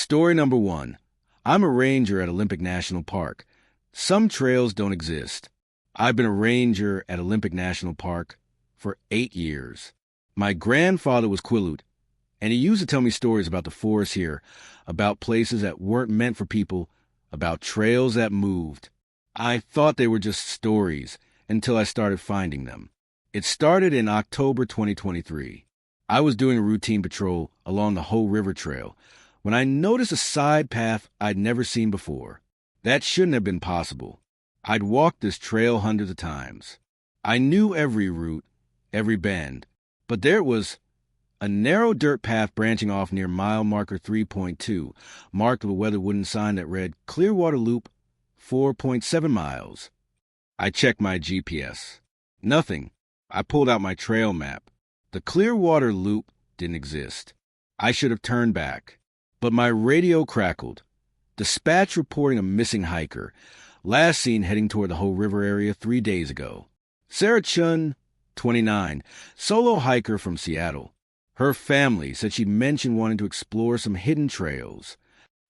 Story number 1. I'm a ranger at Olympic National Park. Some trails don't exist. I've been a ranger at Olympic National Park for 8 years. My grandfather was Quileute, and he used to tell me stories about the forest here, about places that weren't meant for people, about trails that moved. I thought they were just stories until I started finding them. It started in October 2023. I was doing a routine patrol along the Ho River Trail when I noticed a side path I'd never seen before. That shouldn't have been possible. I'd walked this trail hundreds of times. I knew every route, every bend, but there it was, a narrow dirt path branching off near mile marker 3.2, marked with a weathered wooden sign that read Clearwater Loop 4.7 miles. I checked my GPS. Nothing. I pulled out my trail map. The Clearwater Loop didn't exist. I should have turned back. But my radio crackled. Dispatch reporting a missing hiker, last seen heading toward the Ho River area 3 days ago. Sarah Chun, 29, solo hiker from Seattle. Her family said she mentioned wanting to explore some hidden trails.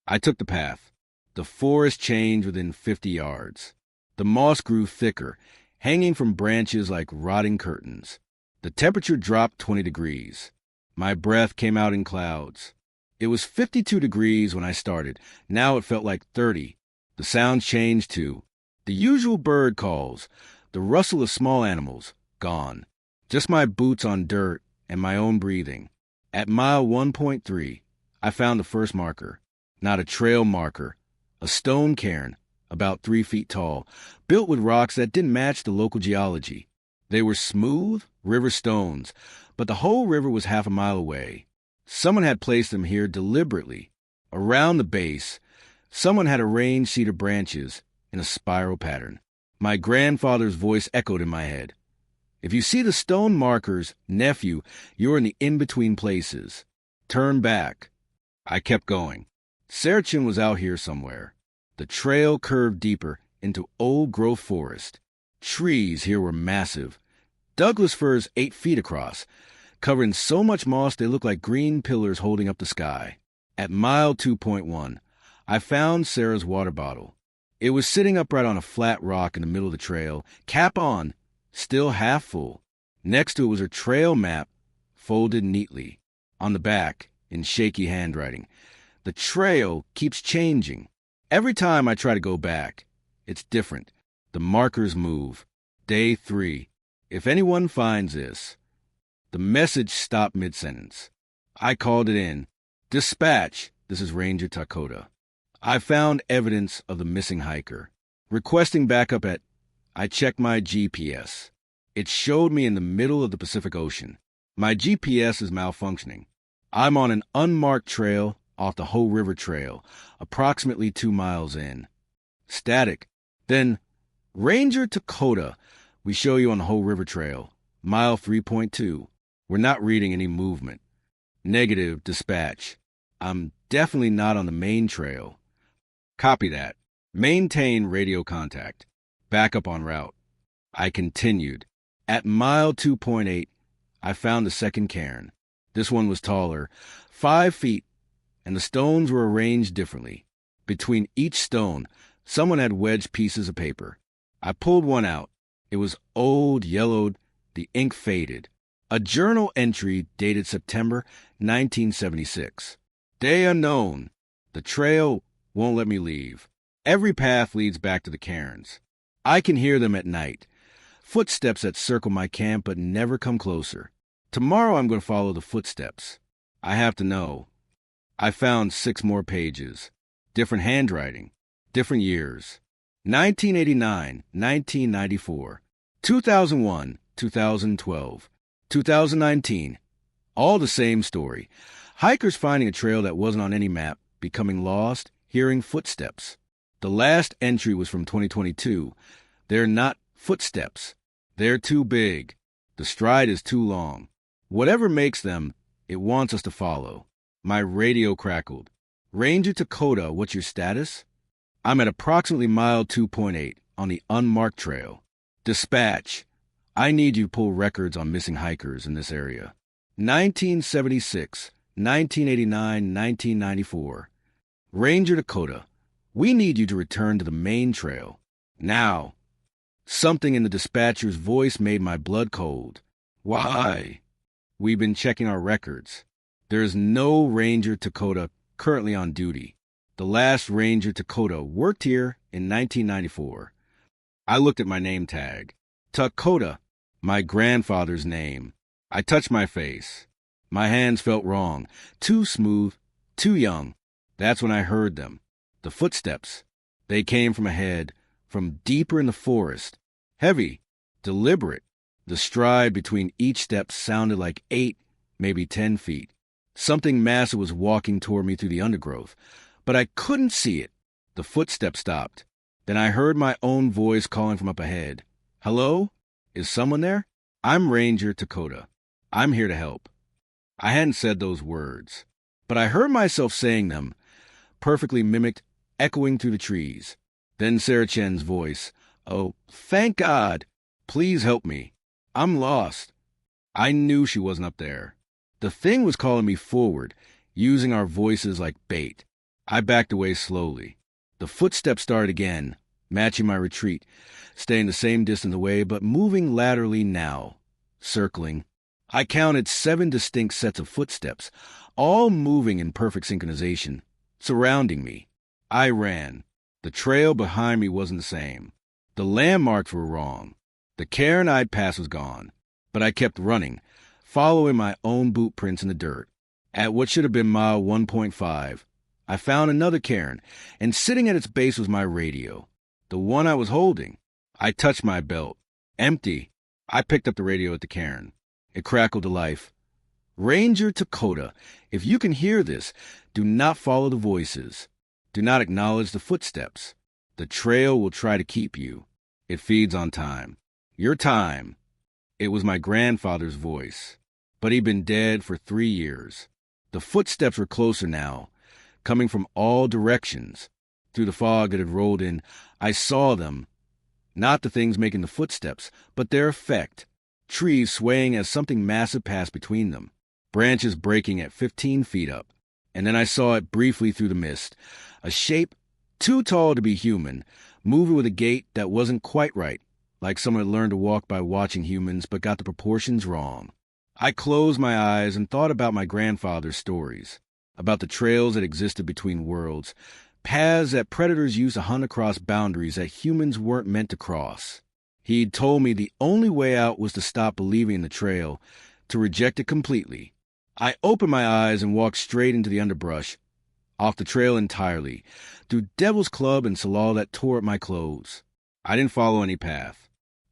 I took the path. The forest changed within 50 yards. The moss grew thicker, hanging from branches like rotting curtains. The temperature dropped 20 degrees. My breath came out in clouds. It was 52 degrees when I started. Now it felt like 30. The sounds changed too. The usual bird calls, the rustle of small animals, gone. Just my boots on dirt and my own breathing. At mile 1.3, I found the first marker. Not a trail marker. A stone cairn, about 3 feet tall, built with rocks that didn't match the local geology. They were smooth river stones, but the whole river was half a mile away. Someone had placed them here deliberately. Around the base, someone had arranged cedar branches in a spiral pattern. My grandfather's voice echoed in my head. If you see the stone markers, nephew, you're in the in-between places. Turn back. I kept going. Sarachin was out here somewhere. The trail curved deeper into old-growth forest. Trees here were massive. Douglas firs 8 feet across, covered in so much moss they looked like green pillars holding up the sky. At mile 2.1, I found Sarah's water bottle. It was sitting upright on a flat rock in the middle of the trail, cap on, still half full. Next to it was her trail map, folded neatly. On the back, in shaky handwriting, the trail keeps changing. Every time I try to go back, it's different. The markers move. Day 3. If anyone finds this. The message stopped mid-sentence. I called it in. Dispatch, this is Ranger Takota. I found evidence of the missing hiker. Requesting backup at... I checked my GPS. It showed me in the middle of the Pacific Ocean. My GPS is malfunctioning. I'm on an unmarked trail off the Ho River Trail, approximately 2 miles in. Static. Then, Ranger Takota, we show you on the Ho River Trail, mile 3.2. We're not reading any movement. Negative, dispatch. I'm definitely not on the main trail. Copy that. Maintain radio contact. Backup en route. I continued. At mile 2.8, I found the second cairn. This one was taller, 5 feet, and the stones were arranged differently. Between each stone, someone had wedged pieces of paper. I pulled one out. It was old, yellowed, the ink faded. A journal entry dated September 1976. Day unknown. The trail won't let me leave. Every path leads back to the cairns. I can hear them at night. Footsteps that circle my camp but never come closer. Tomorrow I'm going to follow the footsteps. I have to know. I found 6 more pages. Different handwriting. Different years. 1989, 1994, 2001, 2012, 2019. All the same story. Hikers finding a trail that wasn't on any map, becoming lost, hearing footsteps. The last entry was from 2022. They're not footsteps. They're too big. The stride is too long. Whatever makes them, it wants us to follow. My radio crackled. Ranger Takota, what's your status? I'm at approximately mile 2.8 on the unmarked trail. Dispatch. I need you to pull records on missing hikers in this area. 1976, 1989, 1994. Ranger Dakota, we need you to return to the main trail. Now. Something in the dispatcher's voice made my blood cold. Why? We've been checking our records. There is no Ranger Dakota currently on duty. The last Ranger Dakota worked here in 1994. I looked at my name tag. Dakota, my grandfather's name. I touched my face. My hands felt wrong. Too smooth, too young. That's when I heard them. The footsteps. They came from ahead, from deeper in the forest. Heavy, deliberate. The stride between each step sounded like 8, maybe 10 feet. Something massive was walking toward me through the undergrowth, but I couldn't see it. The footsteps stopped. Then I heard my own voice calling from up ahead. Hello? Is someone there? I'm Ranger Dakota. I'm here to help. I hadn't said those words, but I heard myself saying them, perfectly mimicked, echoing through the trees. Then Sarah Chen's voice. Oh, thank God. Please help me. I'm lost. I knew she wasn't up there. The thing was calling me forward, using our voices like bait. I backed away slowly. The footsteps started again, matching my retreat, staying the same distance away, but moving laterally now, circling. I counted 7 distinct sets of footsteps, all moving in perfect synchronization, surrounding me. I ran. The trail behind me wasn't the same. The landmarks were wrong. The cairn I'd passed was gone. But I kept running, following my own boot prints in the dirt. At what should have been mile 1.5, I found another cairn, and sitting at its base was my radio, the one I was holding. I touched my belt. Empty. I picked up the radio at the cairn. It crackled to life. Ranger Dakota, if you can hear this, do not follow the voices. Do not acknowledge the footsteps. The trail will try to keep you. It feeds on time. Your time. It was my grandfather's voice, but he'd been dead for 3 years. The footsteps were closer now, coming from all directions. Through the fog that had rolled in, I saw them. Not the things making the footsteps, but their effect. Trees swaying as something massive passed between them. Branches breaking at 15 feet up. And then I saw it briefly through the mist. A shape too tall to be human, moving with a gait that wasn't quite right, like someone had learned to walk by watching humans but got the proportions wrong. I closed my eyes and thought about my grandfather's stories, about the trails that existed between worlds, paths that predators used to hunt across boundaries that humans weren't meant to cross. He'd told me the only way out was to stop believing in the trail, to reject it completely. I opened my eyes and walked straight into the underbrush, off the trail entirely, through Devil's Club and Salal that tore at my clothes. I didn't follow any path.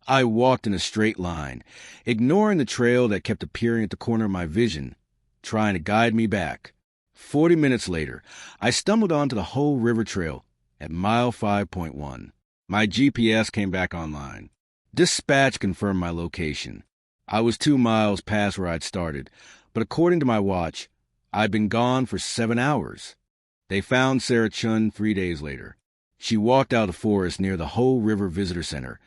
I walked in a straight line, ignoring the trail that kept appearing at the corner of my vision, trying to guide me back. 40 minutes later, I stumbled onto the whole river trail at mile 5.1. My GPS came back online. Dispatch confirmed my location. I was 2 miles past where I'd started, but according to my watch, I'd been gone for 7 hours. They found Sarah Chun 3 days later. She walked out of the forest near the Ho River Visitor Center,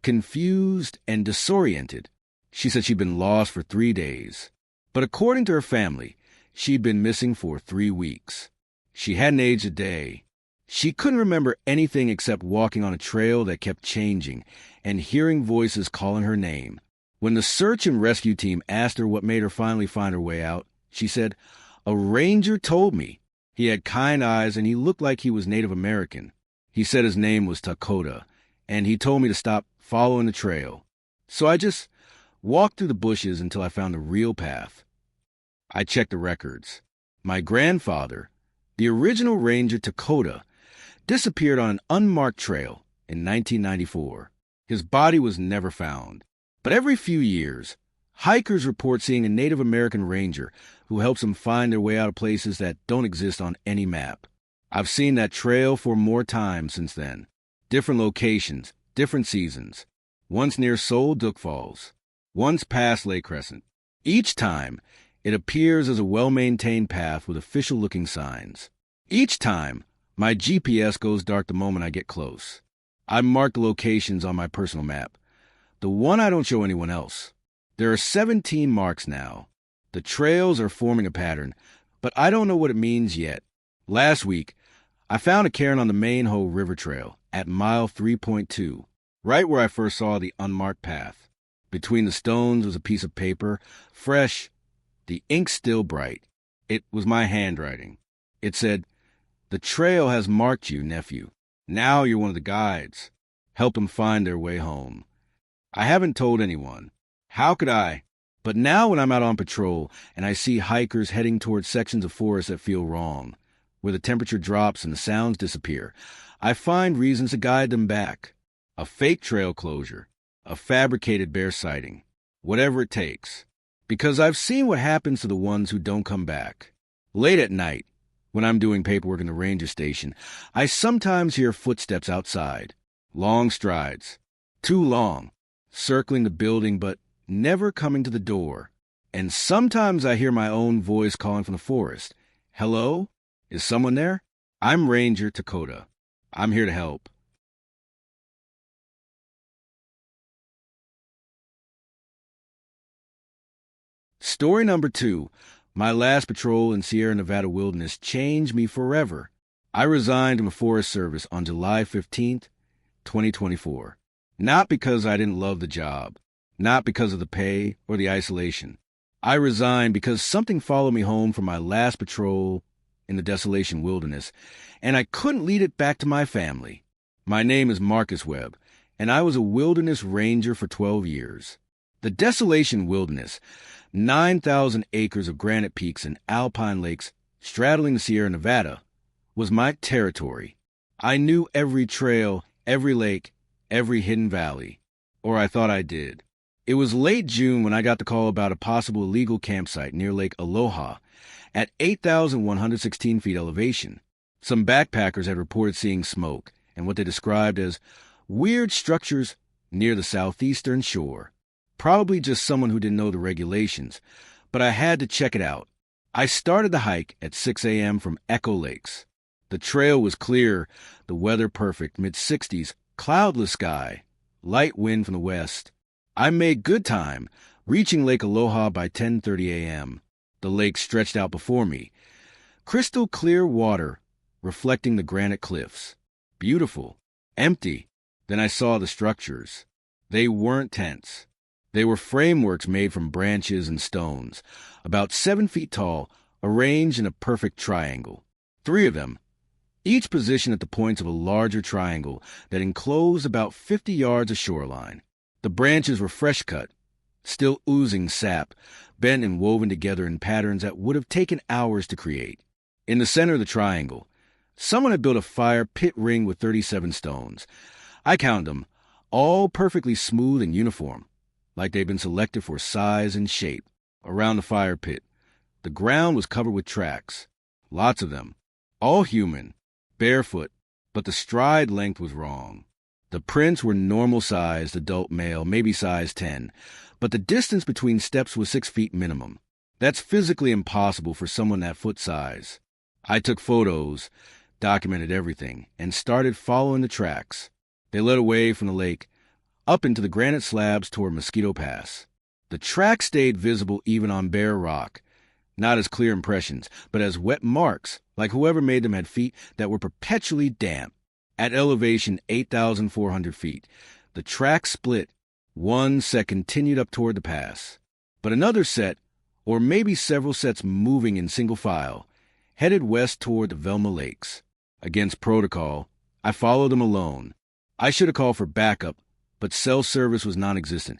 confused and disoriented. She said she'd been lost for 3 days. But according to her family, she'd been missing for 3 weeks. She hadn't aged a day. She couldn't remember anything except walking on a trail that kept changing and hearing voices calling her name. When the search and rescue team asked her what made her finally find her way out, she said, "A ranger told me. He had kind eyes and he looked like he was Native American. He said his name was Dakota, and he told me to stop following the trail. So I just walked through the bushes until I found the real path." I checked the records. My grandfather, the original Ranger Dakota, disappeared on an unmarked trail in 1994. His body was never found. But every few years, hikers report seeing a Native American ranger who helps them find their way out of places that don't exist on any map. I've seen that trail 4 more times since then. Different locations, different seasons. Once near Seoul Duck Falls, once past Lake Crescent. Each time, it appears as a well-maintained path with official-looking signs. Each time, my GPS goes dark the moment I get close. I mark the locations on my personal map, the one I don't show anyone else. There are 17 marks now. The trails are forming a pattern, but I don't know what it means yet. Last week, I found a cairn on the Main River Trail at mile 3.2, right where I first saw the unmarked path. Between the stones was a piece of paper, fresh, the ink still bright. It was my handwriting. It said, "The trail has marked you, nephew. Now you're one of the guides. Help them find their way home." I haven't told anyone. How could I? But now when I'm out on patrol and I see hikers heading towards sections of forest that feel wrong, where the temperature drops and the sounds disappear, I find reasons to guide them back. A fake trail closure, a fabricated bear sighting, whatever it takes. Because I've seen what happens to the ones who don't come back. Late at night, when I'm doing paperwork in the ranger station, I sometimes hear footsteps outside. Long strides. Too long. Circling the building, but never coming to the door. And sometimes I hear my own voice calling from the forest. "Hello? Is someone there? I'm Ranger Dakota. I'm here to help." Story number 2. My last patrol in Sierra Nevada wilderness changed me forever. I resigned from the Forest Service on July 15th, 2024. Not because I didn't love the job, not because of the pay or the isolation. I resigned because something followed me home from my last patrol in the Desolation Wilderness, and I couldn't lead it back to my family. My name is Marcus Webb, and I was a wilderness ranger for 12 years. The Desolation Wilderness, 9,000 acres of granite peaks and alpine lakes straddling the Sierra Nevada, was my territory. I knew every trail, every lake, every hidden valley, or I thought I did. It was late June when I got the call about a possible illegal campsite near Lake Aloha at 8,116 feet elevation. Some backpackers had reported seeing smoke and what they described as weird structures near the southeastern shore. Probably just someone who didn't know the regulations, but I had to check it out. I started the hike at 6 a.m. from Echo Lakes. The trail was clear, the weather perfect, mid-60s, cloudless sky, light wind from the west. I made good time, reaching Lake Aloha by 10:30 a.m. The lake stretched out before me. Crystal clear water, reflecting the granite cliffs. Beautiful. Empty. Then I saw the structures. They weren't tents. They were frameworks made from branches and stones, about 7 feet tall, arranged in a perfect triangle. 3 of them, each positioned at the points of a larger triangle that enclosed about 50 yards of shoreline. The branches were fresh cut, still oozing sap, bent and woven together in patterns that would have taken hours to create. In the center of the triangle, someone had built a fire pit ring with 37 stones. I counted them, all perfectly smooth and uniform, like they'd been selected for size and shape. Around the fire pit, the ground was covered with tracks, lots of them, all human, barefoot, but the stride length was wrong. The prints were normal-sized adult male, maybe size 10, but the distance between steps was 6 feet minimum. That's physically impossible for someone that foot size. I took photos, documented everything, and started following the tracks. They led away from the lake, up into the granite slabs toward Mosquito Pass. The tracks stayed visible even on bare rock, not as clear impressions, but as wet marks, like whoever made them had feet that were perpetually damp. At elevation 8,400 feet, the track split. One set continued up toward the pass, but another set, or maybe several sets moving in single file, headed west toward the Velma Lakes. Against protocol, I followed them alone. I should have called for backup, but cell service was non-existent,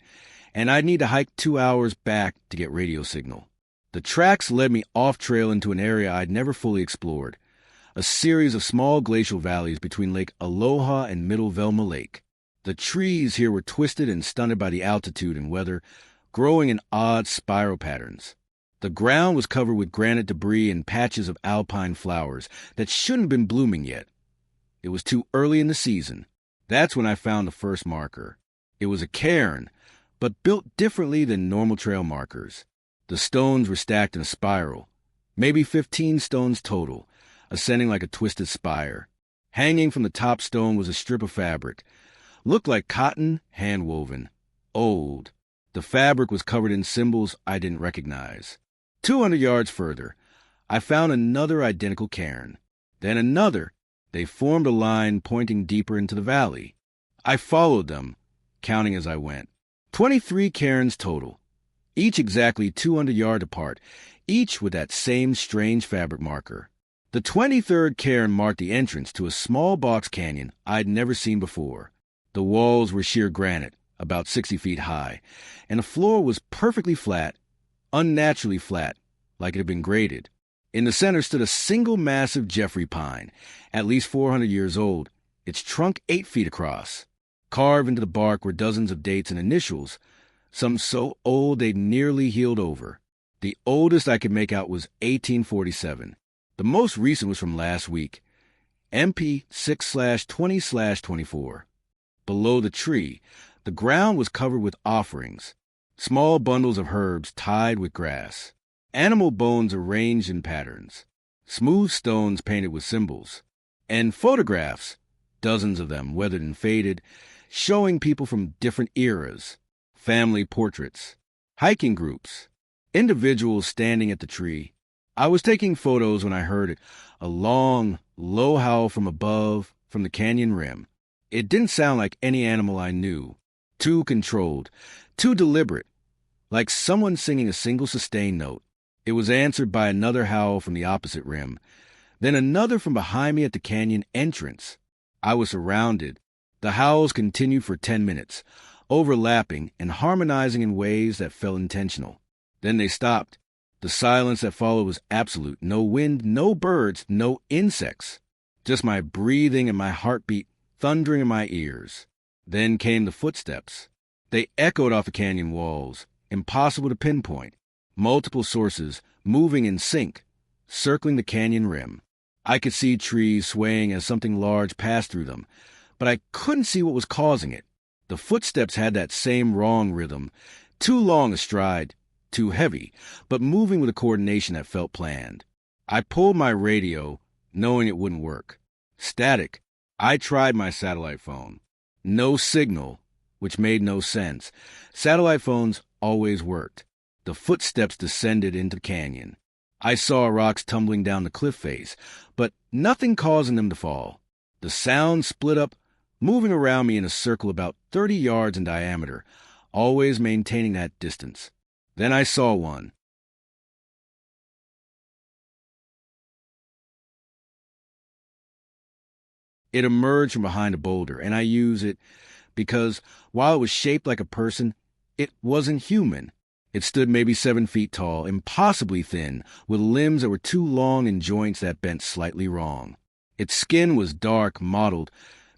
and I'd need to hike 2 hours back to get radio signal. The tracks led me off-trail into an area I'd never fully explored, a series of small glacial valleys between Lake Aloha and Middle Velma Lake. The trees here were twisted and stunted by the altitude and weather, growing in odd spiral patterns. The ground was covered with granite debris and patches of alpine flowers that shouldn't have been blooming yet. It was too early in the season. That's when I found the first marker. It was a cairn, but built differently than normal trail markers. The stones were stacked in a spiral, maybe 15 stones total, ascending like a twisted spire. Hanging from the top stone was a strip of fabric. Looked like cotton, hand-woven. Old. The fabric was covered in symbols I didn't recognize. 200 yards further, I found another identical cairn. Then another, They formed a line pointing deeper into the valley. I followed them, counting as I went. 23 cairns total, each exactly 200 yards apart, each with that same strange fabric marker. The 23rd cairn marked the entrance to a small box canyon I'd never seen before. The walls were sheer granite, about 60 feet high, and the floor was perfectly flat, unnaturally flat, like it had been graded. In the center stood a single massive Jeffrey pine, at least 400 years old, its trunk 8 feet across. Carved into the bark were dozens of dates and initials, some so old they'd nearly healed over. The oldest I could make out was 1847. The most recent was from last week, MP 6/20/24. Below the tree, the ground was covered with offerings, small bundles of herbs tied with grass, animal bones arranged in patterns, smooth stones painted with symbols, and photographs, dozens of them, weathered and faded, showing people from different eras, family portraits, hiking groups, individuals standing at the tree. I was taking photos when I heard it, a long, low howl from above, from the canyon rim. It didn't sound like any animal I knew, too controlled, too deliberate, like someone singing a single sustained note. It was answered by another howl from the opposite rim, then another from behind me at the canyon entrance. I was surrounded. The howls continued for 10 minutes, overlapping and harmonizing in ways that felt intentional. Then they stopped. The silence that followed was absolute. No wind, no birds, no insects. Just my breathing and my heartbeat thundering in my ears. Then came the footsteps. They echoed off the canyon walls, impossible to pinpoint. Multiple sources, moving in sync, circling the canyon rim. I could see trees swaying as something large passed through them, but I couldn't see what was causing it. The footsteps had that same wrong rhythm, too long a stride, too heavy, but moving with a coordination that felt planned. I pulled my radio, knowing it wouldn't work. Static. I tried my satellite phone. No signal, which made no sense. Satellite phones always worked. The footsteps descended into the canyon. I saw rocks tumbling down the cliff face, but nothing causing them to fall. The sound split up, moving around me in a circle about 30 yards in diameter, always maintaining that distance. Then I saw one. It emerged from behind a boulder, and I use it because, while it was shaped like a person, it wasn't human. It stood maybe 7 feet tall, impossibly thin, with limbs that were too long and joints that bent slightly wrong. Its skin was dark, mottled,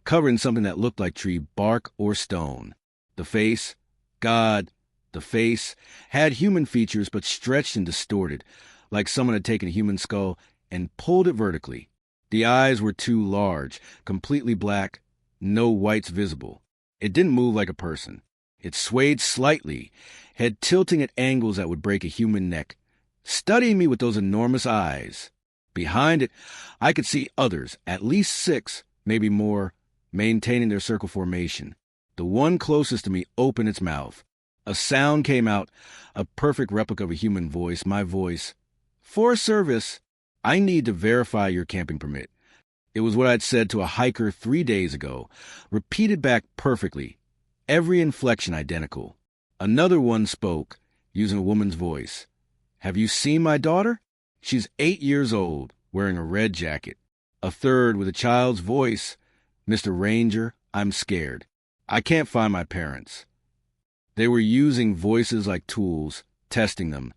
covered in something that looked like tree bark or stone. The face, God, the face, had human features but stretched and distorted, like someone had taken a human skull and pulled it vertically. The eyes were too large, completely black, no whites visible. It didn't move like a person. It swayed slightly, head tilting at angles that would break a human neck, studying me with those enormous eyes. Behind it, I could see others, at least 6, maybe more, maintaining their circle formation. The one closest to me opened its mouth. A sound came out, a perfect replica of a human voice, my voice. "For service, I need to verify your camping permit." It was what I'd said to a hiker 3 days ago, repeated back perfectly, every inflection identical. Another one spoke, using a woman's voice. "Have you seen my daughter? She's 8 years old, wearing a red jacket." A third, with a child's voice, "Mr. Ranger, I'm scared. I can't find my parents." They were using voices like tools, testing them,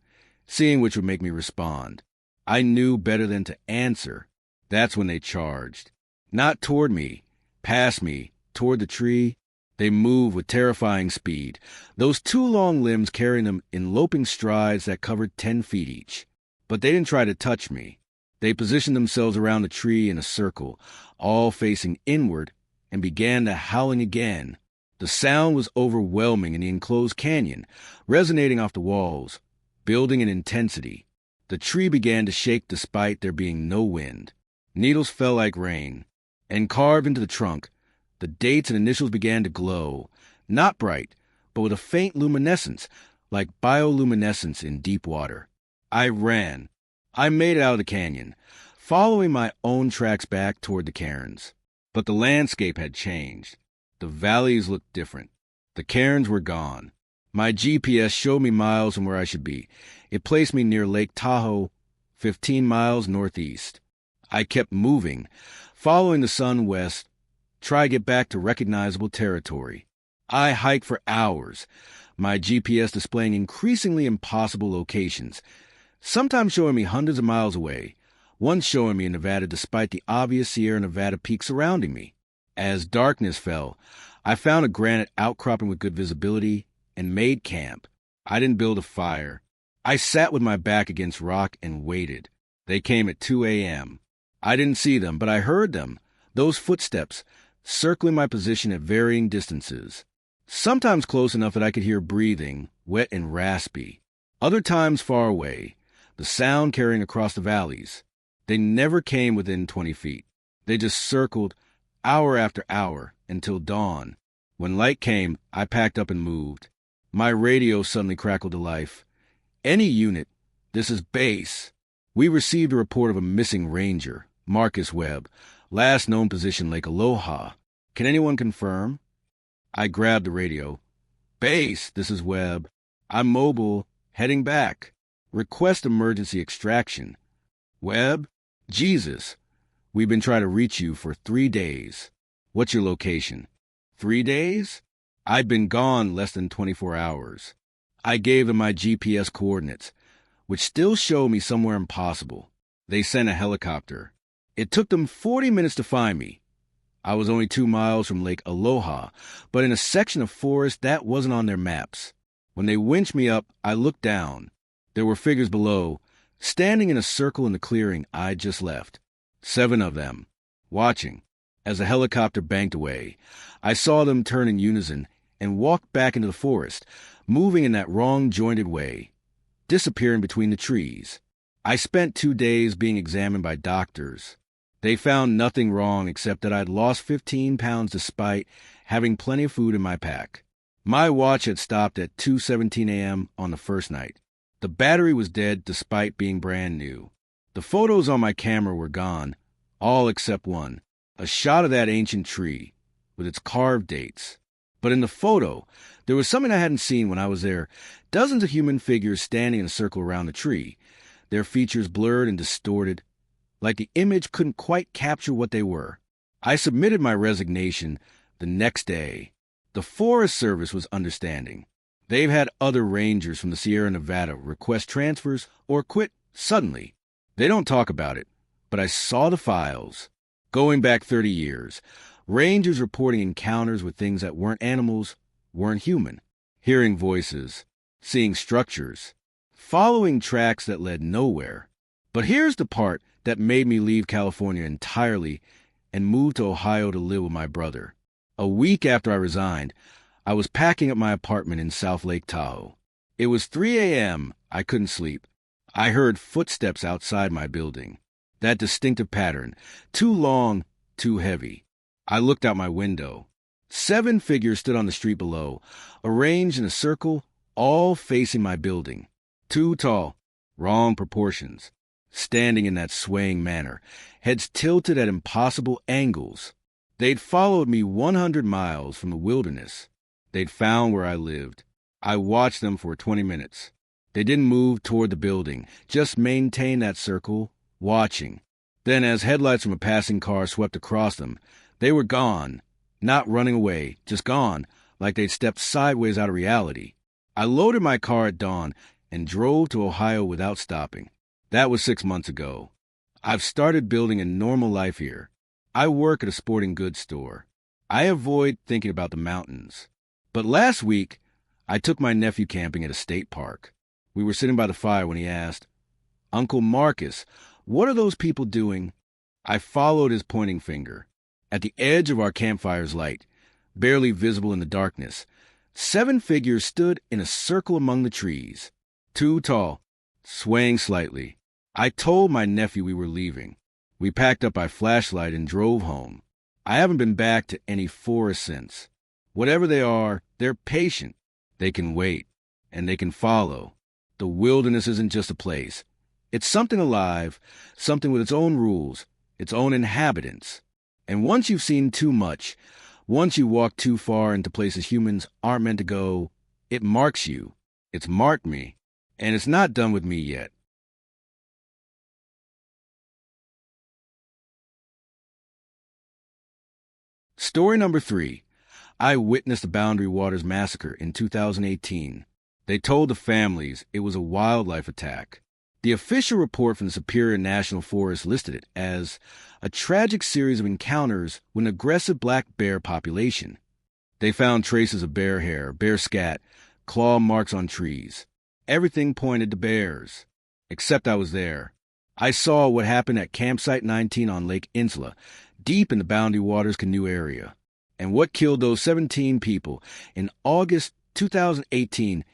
seeing which would make me respond. I knew better than to answer. That's when they charged. Not toward me, past me, toward the tree. They moved with terrifying speed, those 2 long limbs carrying them in loping strides that covered 10 feet each. But they didn't try to touch me. They positioned themselves around the tree in a circle, all facing inward, and began the howling again. The sound was overwhelming in the enclosed canyon, resonating off the walls, building in intensity. The tree began to shake despite there being no wind. Needles fell like rain, and carved into the trunk, the dates and initials began to glow, not bright, but with a faint luminescence, like bioluminescence in deep water. I ran. I made it out of the canyon, following my own tracks back toward the cairns. But the landscape had changed. The valleys looked different. The cairns were gone. My GPS showed me miles from where I should be. It placed me near Lake Tahoe, 15 miles northeast. I kept moving, following the sun west, try to get back to recognizable territory. I hiked for hours, my GPS displaying increasingly impossible locations, sometimes showing me hundreds of miles away, once showing me in Nevada despite the obvious Sierra Nevada peaks surrounding me. As darkness fell, I found a granite outcropping with good visibility and made camp. I didn't build a fire. I sat with my back against rock and waited. They came at 2 a.m. I didn't see them, but I heard them, those footsteps, circling my position at varying distances. Sometimes close enough that I could hear breathing, wet and raspy. Other times far away, the sound carrying across the valleys. They never came within 20 feet. They just circled, hour after hour, until dawn. When light came, I packed up and moved. My radio suddenly crackled to life. Any unit, this is base. We received a report of a missing ranger, Marcus Webb, last known position Lake Aloha. Can anyone confirm? I grabbed the radio. Base, this is Webb. I'm mobile, heading back. Request emergency extraction. Webb? Jesus. We've been trying to reach you for 3 days. What's your location? 3 days? I'd been gone less than 24 hours. I gave them my GPS coordinates, which still show me somewhere impossible. They sent a helicopter. It took them 40 minutes to find me. I was only 2 miles from Lake Aloha, but in a section of forest that wasn't on their maps. When they winched me up, I looked down. There were figures below, standing in a circle in the clearing I'd just left. 7 of them, watching. As the helicopter banked away, I saw them turn in unison and walk back into the forest, moving in that wrong-jointed way, disappearing between the trees. I spent 2 days being examined by doctors. They found nothing wrong except that I'd lost 15 pounds despite having plenty of food in my pack. My watch had stopped at 2:17 a.m. on the first night. The battery was dead despite being brand new. The photos on my camera were gone, all except one, a shot of that ancient tree with its carved dates. But in the photo, there was something I hadn't seen when I was there. Dozens of human figures standing in a circle around the tree, their features blurred and distorted, like the image couldn't quite capture what they were. I submitted my resignation the next day. The Forest Service was understanding. They've had other rangers from the Sierra Nevada request transfers or quit suddenly. They don't talk about it, but I saw the files. Going back 30 years, rangers reporting encounters with things that weren't animals, weren't human, hearing voices, seeing structures, following tracks that led nowhere. But here's the part that made me leave California entirely and move to Ohio to live with my brother. A week after I resigned, I was packing up my apartment in South Lake Tahoe. It was 3 a.m. I couldn't sleep. I heard footsteps outside my building. That distinctive pattern, too long, too heavy. I looked out my window. 7 figures stood on the street below, arranged in a circle, all facing my building. Too tall, wrong proportions, standing in that swaying manner, heads tilted at impossible angles. They'd followed me 100 miles from the wilderness. They'd found where I lived. I watched them for 20 minutes. They didn't move toward the building, just maintained that circle, watching. Then, as headlights from a passing car swept across them, they were gone, not running away, just gone, like they'd stepped sideways out of reality. I loaded my car at dawn and drove to Ohio without stopping. That was 6 months ago. I've started building a normal life here. I work at a sporting goods store. I avoid thinking about the mountains. But last week, I took my nephew camping at a state park. We were sitting by the fire when he asked, "Uncle Marcus, what are those people doing?" I followed his pointing finger. At the edge of our campfire's light, barely visible in the darkness, 7 figures stood in a circle among the trees. Too tall, swaying slightly. I told my nephew we were leaving. We packed up our flashlight and drove home. I haven't been back to any forest since. Whatever they are, they're patient. They can wait, and they can follow. The wilderness isn't just a place. It's something alive, something with its own rules, its own inhabitants. And once you've seen too much, once you walk too far into places humans aren't meant to go, it marks you. It's marked me. And it's not done with me yet. Story number 3. I witnessed the Boundary Waters Massacre in 2018. They told the families it was a wildlife attack. The official report from the Superior National Forest listed it as a tragic series of encounters with an aggressive black bear population. They found traces of bear hair, bear scat, claw marks on trees. Everything pointed to bears. Except I was there. I saw what happened at Campsite 19 on Lake Insula, deep in the Boundary Waters canoe area. And what killed those 17 people in August 2018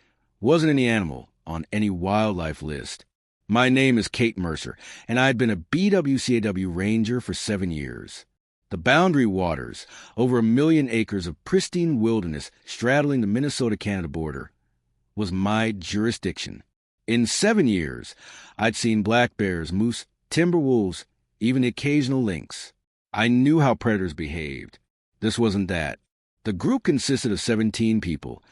wasn't any animal on any wildlife list. My name is Kate Mercer, and I'd been a BWCAW ranger for 7 years. The Boundary Waters, over 1 million acres of pristine wilderness straddling the Minnesota-Canada border, was my jurisdiction. In 7 years, I'd seen black bears, moose, timber wolves, even the occasional lynx. I knew how predators behaved. This wasn't that. The group consisted of 17 people,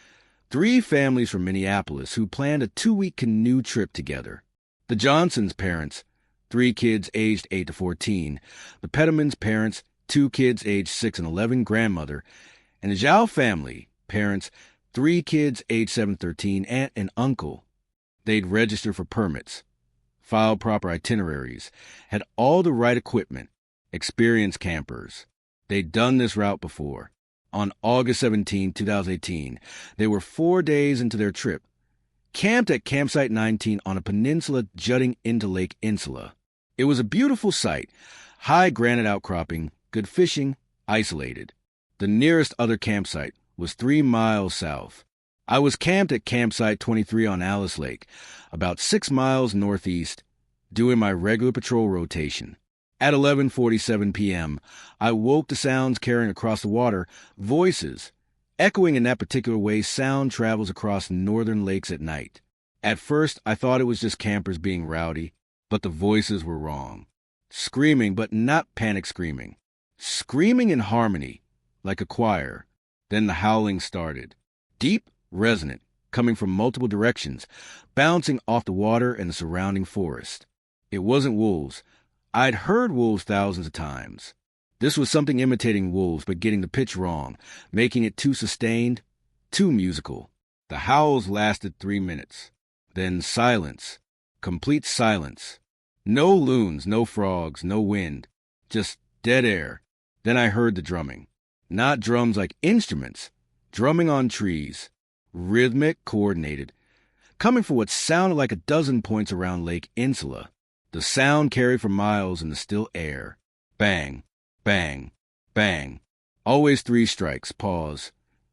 3 families from Minneapolis who planned a 2-week canoe trip together. The Johnsons' parents, 3 kids aged 8 to 14, the Pettimans' parents, 2 kids aged 6 and 11, grandmother, and the Zhao family, parents, 3 kids aged 7 to 13, aunt and uncle. They'd register for permits, filed proper itineraries, had all the right equipment, experienced campers. They'd done this route before. On August 17, 2018, they were 4 days into their trip, camped at Campsite 19 on a peninsula jutting into Lake Insula. It was a beautiful sight, high granite outcropping, good fishing, isolated. The nearest other campsite was 3 miles south. I was camped at Campsite 23 on Alice Lake, about 6 miles northeast, doing my regular patrol rotation. At 11:47 p.m., I woke to sounds carrying across the water, voices. Echoing in that particular way, sound travels across northern lakes at night. At first, I thought it was just campers being rowdy, but the voices were wrong. Screaming, but not panic screaming. Screaming in harmony, like a choir. Then the howling started. Deep, resonant, coming from multiple directions, bouncing off the water and the surrounding forest. It wasn't wolves. I'd heard wolves thousands of times. This was something imitating wolves, but getting the pitch wrong, making it too sustained, too musical. The howls lasted 3 minutes. Then silence. Complete silence. No loons, no frogs, no wind. Just dead air. Then I heard the drumming. Not drums like instruments. Drumming on trees. Rhythmic, coordinated. Coming from what sounded like a dozen points around Lake Insula. The sound carried for miles in the still air. Bang. Bang, bang. Always 3 strikes, pause.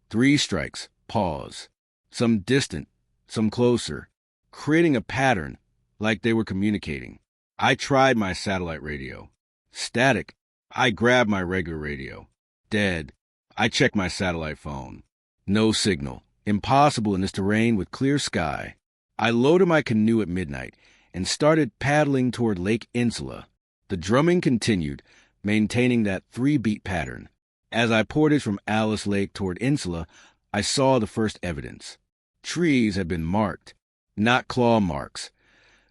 3 strikes, pause. Some distant, some closer, creating a pattern like they were communicating. I tried my satellite radio. Static. I grabbed my regular radio. Dead. I checked my satellite phone. No signal. Impossible in this terrain with clear sky. I loaded my canoe at midnight and started paddling toward Lake Insula. The drumming continued, maintaining that 3-beat pattern. As I portaged from Alice Lake toward Insula, I saw the first evidence. Trees had been marked, not claw marks.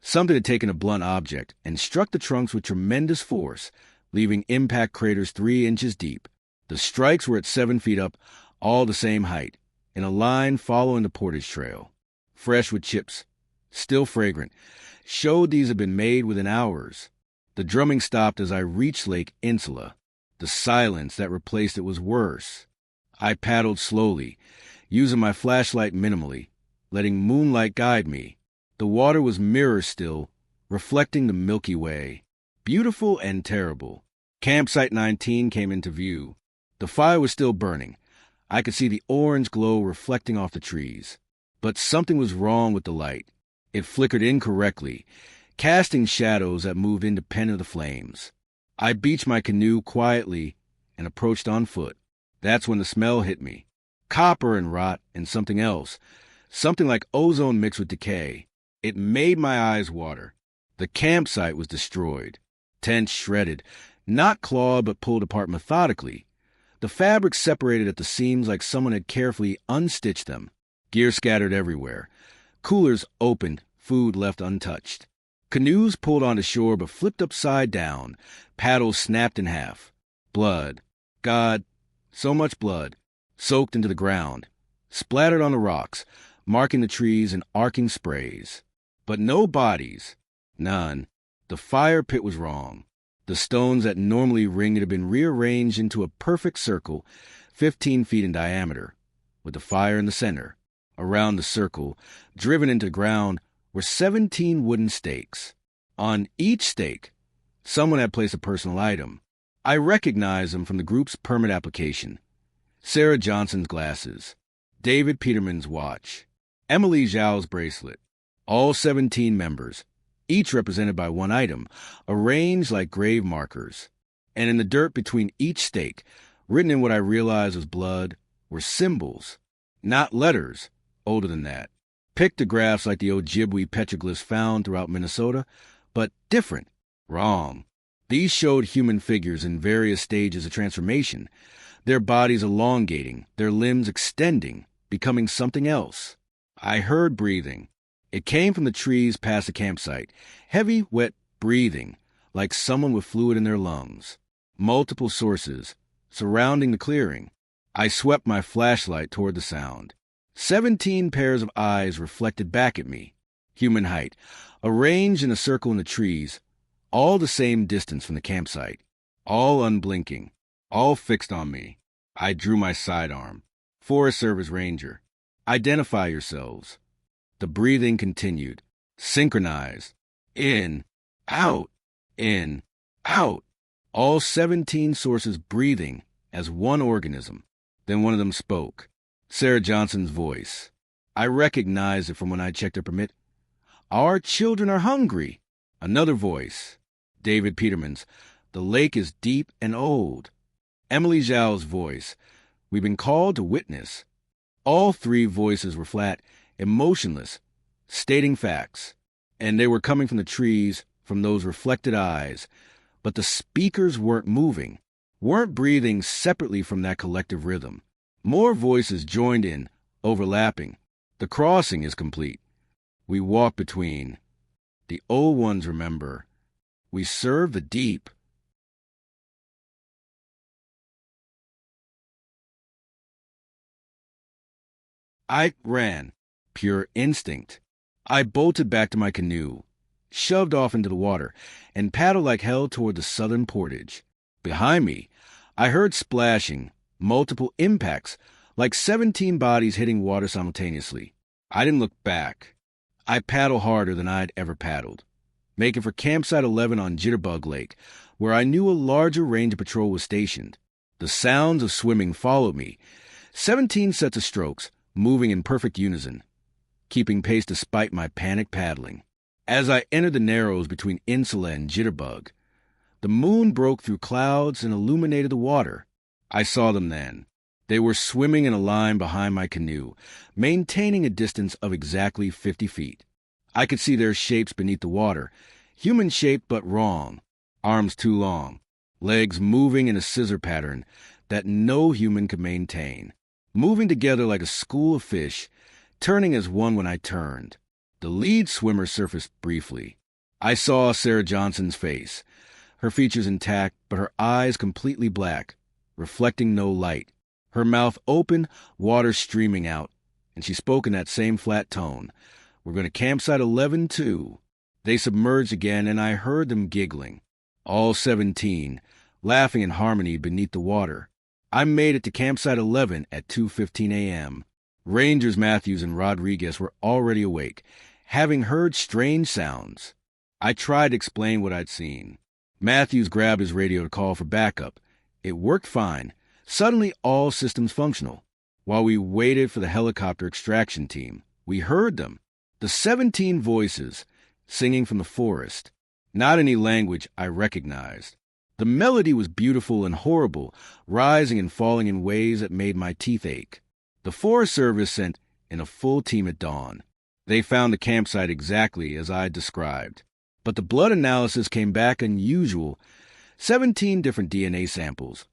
Something had taken a blunt object and struck the trunks with tremendous force, leaving impact craters 3 inches deep. The strikes were at 7 feet up, all the same height, in a line following the portage trail. Fresh with chips, still fragrant, showed these had been made within hours. The drumming stopped as I reached Lake Insula. The silence that replaced it was worse. I paddled slowly, using my flashlight minimally, letting moonlight guide me. The water was mirror still, reflecting the Milky Way. Beautiful and terrible. Campsite 19 came into view. The fire was still burning. I could see the orange glow reflecting off the trees. But something was wrong with the light. It flickered incorrectly, casting shadows that moved independent of the flames. I beached my canoe quietly and approached on foot. That's when the smell hit me. Copper and rot and something else. Something like ozone mixed with decay. It made my eyes water. The campsite was destroyed. Tents shredded, not clawed but pulled apart methodically. The fabric separated at the seams like someone had carefully unstitched them. Gear scattered everywhere. Coolers opened, food left untouched. Canoes pulled onto shore but flipped upside down. Paddles snapped in half. Blood. God, so much blood. Soaked into the ground. Splattered on the rocks, marking the trees in arcing sprays. But no bodies. None. The fire pit was wrong. The stones that normally ring it had been rearranged into a perfect circle, 15 feet in diameter, with the fire in the center. Around the circle, driven into the ground, were 17 wooden stakes. On each stake, someone had placed a personal item. I recognized them from the group's permit application. Sarah Johnson's glasses, David Peterman's watch, Emily Zhao's bracelet. All 17 members, each represented by one item, arranged like grave markers. And in the dirt between each stake, written in what I realized was blood, were symbols, not letters, older than that. Pictographs like the Ojibwe petroglyphs found throughout Minnesota, but different. Wrong. These showed human figures in various stages of transformation, their bodies elongating, their limbs extending, becoming something else. I heard breathing. It came from the trees past the campsite. Heavy, wet breathing, like someone with fluid in their lungs. Multiple sources, surrounding the clearing. I swept my flashlight toward the sound. 17 pairs of eyes reflected back at me. Human height, arranged in a circle in the trees, all the same distance from the campsite. All unblinking, all fixed on me. I drew my sidearm. Forest Service Ranger. Identify yourselves. The breathing continued, synchronized. In, out, in, out. All 17 sources breathing as one organism. Then one of them spoke. Sarah Johnson's voice. I recognized it from when I checked her permit. Our children are hungry. Another voice. David Peterman's. The lake is deep and old. Emily Zhao's voice. We've been called to witness. All 3 voices were flat, emotionless, stating facts. And they were coming from the trees, from those reflected eyes. But the speakers weren't moving, weren't breathing separately from that collective rhythm. More voices joined in, overlapping. The crossing is complete. We walk between. The old ones remember. We serve the deep. I ran. Pure instinct. I bolted back to my canoe, shoved off into the water, and paddled like hell toward the southern portage. Behind me, I heard splashing, multiple impacts, like 17 bodies hitting water simultaneously. I didn't look back. I paddled harder than I'd ever paddled, making for Campsite 11 on Jitterbug Lake, where I knew a larger ranger patrol was stationed. The sounds of swimming followed me. 17 sets of strokes, moving in perfect unison, keeping pace despite my panic paddling. As I entered the narrows between Insula and Jitterbug, the moon broke through clouds and illuminated the water. I saw them then. They were swimming in a line behind my canoe, maintaining a distance of exactly 50 feet. I could see their shapes beneath the water, human-shaped but wrong, arms too long, legs moving in a scissor pattern that no human could maintain, moving together like a school of fish, turning as one when I turned. The lead swimmer surfaced briefly. I saw Sarah Johnson's face, her features intact, but her eyes completely black, reflecting no light. Her mouth open, water streaming out, and she spoke in that same flat tone. We're going to Campsite 11, too. They submerged again, and I heard them giggling. All 17, laughing in harmony beneath the water. I made it to Campsite 11 at 2:15 a.m. Rangers Matthews and Rodriguez were already awake, having heard strange sounds. I tried to explain what I'd seen. Matthews grabbed his radio to call for backup. It worked fine. Suddenly, all systems functional. While we waited for the helicopter extraction team, we heard them. The 17 voices, singing from the forest. Not any language I recognized. The melody was beautiful and horrible, rising and falling in ways that made my teeth ache. The Forest Service sent in a full team at dawn. They found the campsite exactly as I described. But the blood analysis came back unusual. 17 different DNA samples,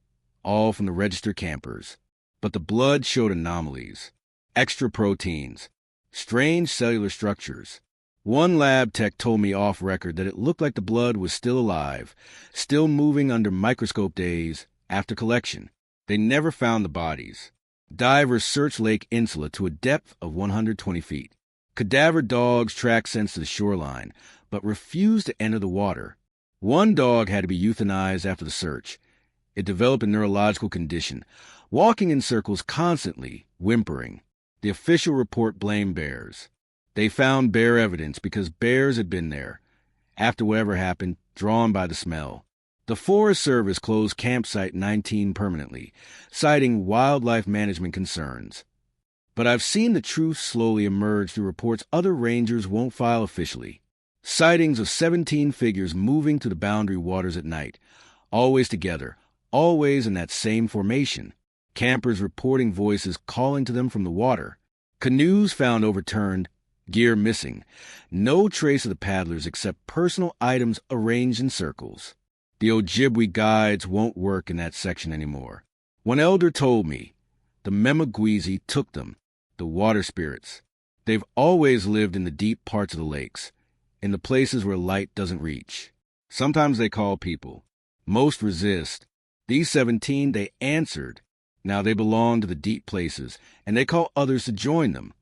all from the registered campers. But the blood showed anomalies, extra proteins, strange cellular structures. One lab tech told me off record that it looked like the blood was still alive, still moving under microscope days after collection. They never found the bodies. Divers searched Lake Insula to a depth of 120 feet. Cadaver dogs tracked scents to the shoreline, but refused to enter the water. One dog had to be euthanized after the search. It developed a neurological condition, walking in circles constantly, whimpering. The official report blamed bears. They found bear evidence because bears had been there, after whatever happened, drawn by the smell. The Forest Service closed Campsite 19 permanently, citing wildlife management concerns. But I've seen the truth slowly emerge through reports other rangers won't file officially. Sightings of 17 figures moving to the boundary waters at night, always together, always in that same formation. Campers reporting voices calling to them from the water. Canoes found overturned, gear missing. No trace of the paddlers except personal items arranged in circles. The Ojibwe guides won't work in that section anymore. One elder told me the Memagwezi took them, the water spirits. They've always lived in the deep parts of the lakes, in the places where light doesn't reach. Sometimes they call people. Most resist. These 17, they answered. Now they belong to the deep places, and they call others to join them.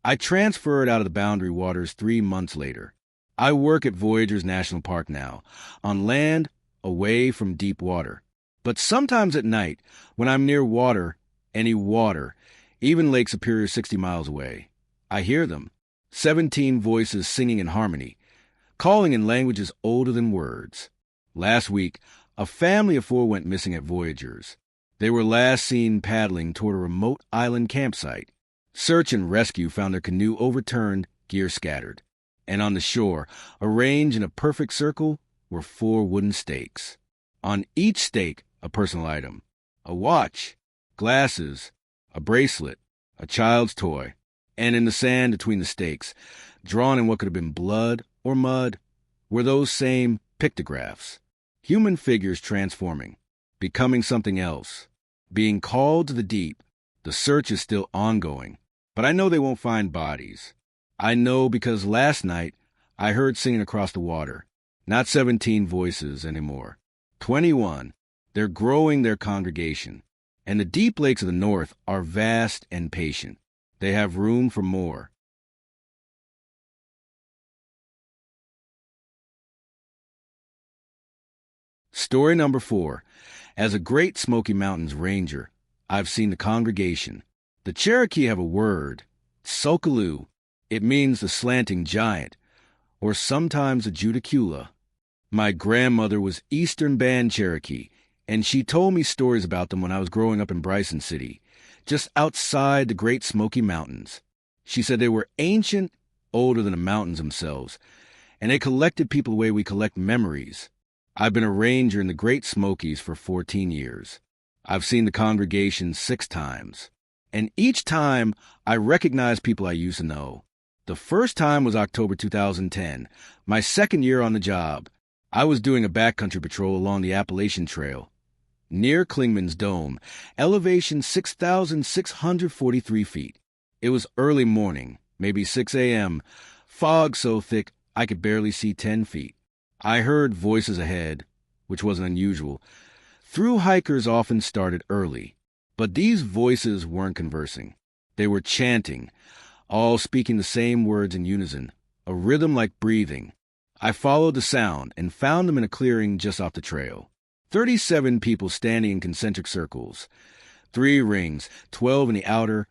I transferred out of the boundary waters 3 months later. I work at Voyageurs National Park now, on land away from deep water. But sometimes at night, when I'm near water, any water, even Lake Superior 60 miles away, I hear them. 17 voices singing in harmony, calling in languages older than words. Last week, a family of 4 went missing at Voyageurs. They were last seen paddling toward a remote island campsite. Search and rescue found their canoe overturned, gear scattered. And on the shore, arranged in a perfect circle, were 4 wooden stakes. On each stake, a personal item. A watch, glasses, a bracelet, a child's toy. And in the sand between the stakes, drawn in what could have been blood or mud, were those same pictographs. Human figures transforming, becoming something else, being called to the deep. The search is still ongoing, but I know they won't find bodies. I know because last night I heard singing across the water. Not 17 voices anymore. 21. They're growing their congregation. And the deep lakes of the north are vast and patient. They have room for more. Story number 4. As a Great Smoky Mountains ranger, I've seen the congregation. The Cherokee have a word, Sokaloo. It means the slanting giant, or sometimes a Judicula. My grandmother was Eastern Band Cherokee, and she told me stories about them when I was growing up in Bryson City, just outside the Great Smoky Mountains. She said they were ancient, older than the mountains themselves, and they collected people the way we collect memories. I've been a ranger in the Great Smokies for 14 years. I've seen the congregation 6 times, and each time I recognized people I used to know. The first time was October 2010, my second year on the job. I was doing a backcountry patrol along the Appalachian Trail, near Klingman's Dome, elevation 6,643 feet. It was early morning, maybe 6 a.m., fog so thick I could barely see 10 feet. I heard voices ahead, which wasn't unusual. Through hikers often started early, but these voices weren't conversing. They were chanting, all speaking the same words in unison, a rhythm like breathing. I followed the sound and found them in a clearing just off the trail. 37 people standing in concentric circles. 3 rings, 12 in the outer,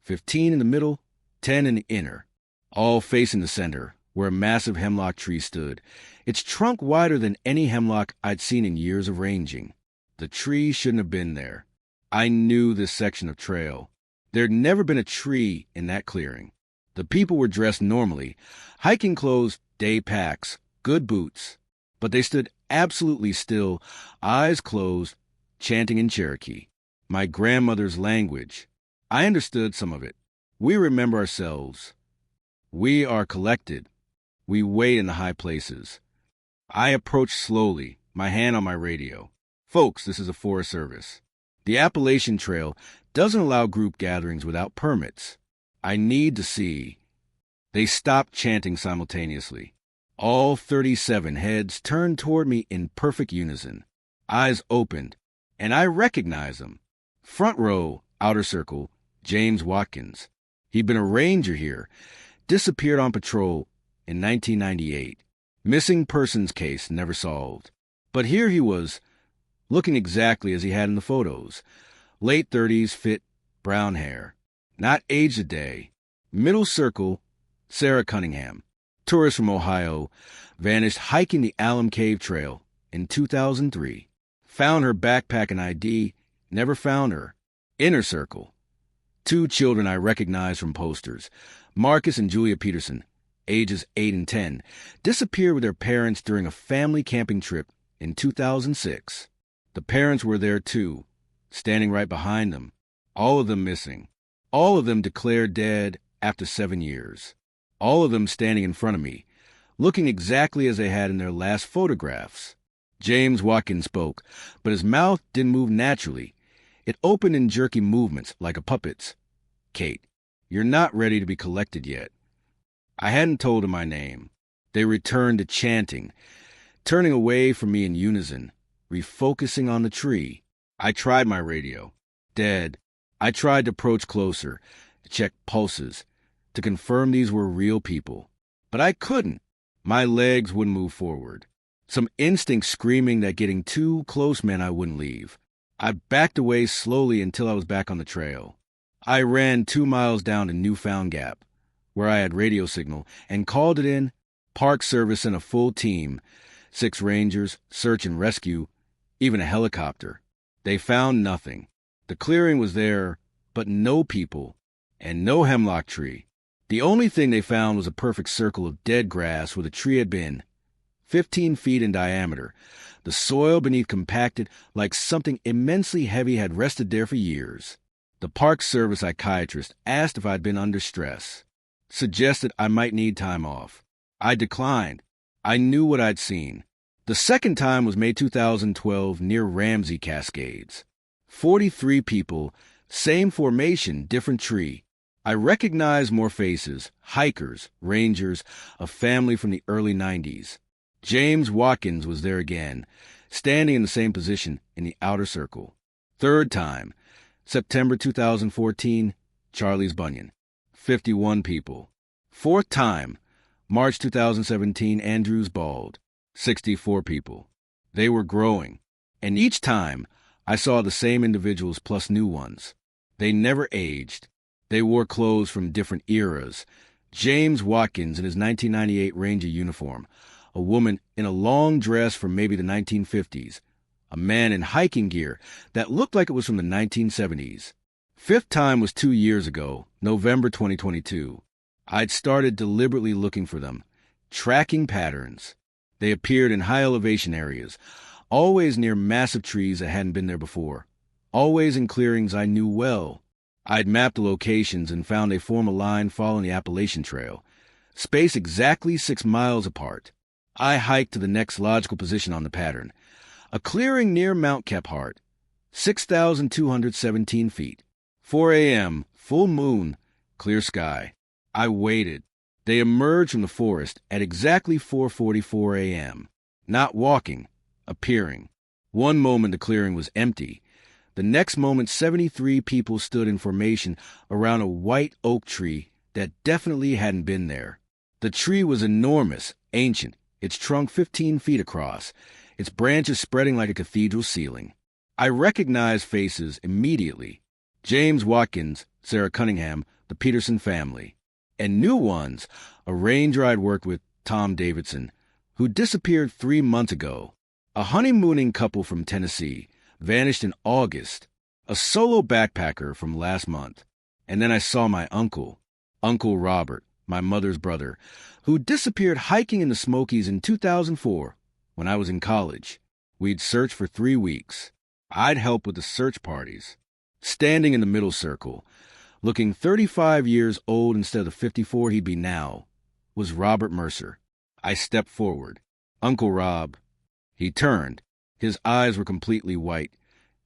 15 in the middle, 10 in the inner, all facing the center, where a massive hemlock tree stood, its trunk wider than any hemlock I'd seen in years of ranging. The tree shouldn't have been there. I knew this section of trail. There'd never been a tree in that clearing. The people were dressed normally, hiking clothes, day packs, good boots, but they stood absolutely still, eyes closed, chanting in Cherokee, my grandmother's language. I understood some of it. We remember ourselves. We are collected. We wait in the high places. I approached slowly, my hand on my radio. Folks, this is a Forest Service. The Appalachian Trail doesn't allow group gatherings without permits. I need to see. They stopped chanting simultaneously. All 37 heads turned toward me in perfect unison. Eyes opened, and I recognized them. Front row, outer circle, James Watkins. He'd been a ranger here, disappeared on patrol in 1998. Missing persons case never solved. But here he was, looking exactly as he had in the photos. Late 30s, fit, brown hair. Not aged a day. Middle circle, Sarah Cunningham. Tourist from Ohio, vanished hiking the Alum Cave Trail in 2003. Found her backpack and ID, never found her. Inner circle. 2 children I recognized from posters. Marcus and Julia Peterson, ages 8 and 10, disappeared with their parents during a family camping trip in 2006. The parents were there too, standing right behind them. All of them missing. All of them declared dead after 7 years. All of them standing in front of me, looking exactly as they had in their last photographs. James Watkins spoke, but his mouth didn't move naturally. It opened in jerky movements, like a puppet's. Kate, you're not ready to be collected yet. I hadn't told him my name. They returned to chanting, turning away from me in unison, refocusing on the tree. I tried my radio. Dead. I tried to approach closer, to check pulses, to confirm these were real people. But I couldn't. My legs wouldn't move forward. Some instinct screaming that getting too close meant I wouldn't leave. I backed away slowly until I was back on the trail. I ran 2 miles down to Newfound Gap, where I had radio signal, and called it in. Park Service and a full team, 6 rangers, search and rescue, even a helicopter. They found nothing. The clearing was there, but no people, and no hemlock tree. The only thing they found was a perfect circle of dead grass where the tree had been, 15 feet in diameter, the soil beneath compacted like something immensely heavy had rested there for years. The Park Service psychiatrist asked if I'd been under stress, suggested I might need time off. I declined. I knew what I'd seen. The second time was May 2012 near Ramsey Cascades. 43 people, same formation, different tree. I recognized more faces, hikers, rangers, a family from the early 90s. James Watkins was there again, standing in the same position in the outer circle. Third time, September 2014, Charlie's Bunyan. 51 people. Fourth time, March 2017, Andrews Bald. 64 people. They were growing. And each time, I saw the same individuals plus new ones. They never aged. They wore clothes from different eras. James Watkins in his 1998 Ranger uniform. A woman in a long dress from maybe the 1950s. A man in hiking gear that looked like it was from the 1970s. Fifth time was 2 years ago, November 2022. I'd started deliberately looking for them, tracking patterns. They appeared in high elevation areas, always near massive trees that hadn't been there before, always in clearings I knew well. I'd mapped the locations and found they form a line following the Appalachian Trail, spaced exactly 6 miles apart. I hiked to the next logical position on the pattern, a clearing near Mount Kephart, 6,217 feet. 4 a.m., full moon, clear sky. I waited. They emerged from the forest at exactly 4:44 a.m., not walking, appearing. One moment the clearing was empty. The next moment 73 people stood in formation around a white oak tree that definitely hadn't been there. The tree was enormous, ancient, its trunk 15 feet across, its branches spreading like a cathedral ceiling. I recognized faces immediately. James Watkins, Sarah Cunningham, the Peterson family. And new ones, a ranger I'd worked with, Tom Davidson, who disappeared 3 months ago. A honeymooning couple from Tennessee, vanished in August. A solo backpacker from last month. And then I saw my uncle, Uncle Robert, my mother's brother, who disappeared hiking in the Smokies in 2004 when I was in college. We'd searched for 3 weeks. I'd help with the search parties. Standing in the middle circle, looking 35 years old instead of the 54 he'd be now, was Robert Mercer. I stepped forward. Uncle Rob. He turned. His eyes were completely white.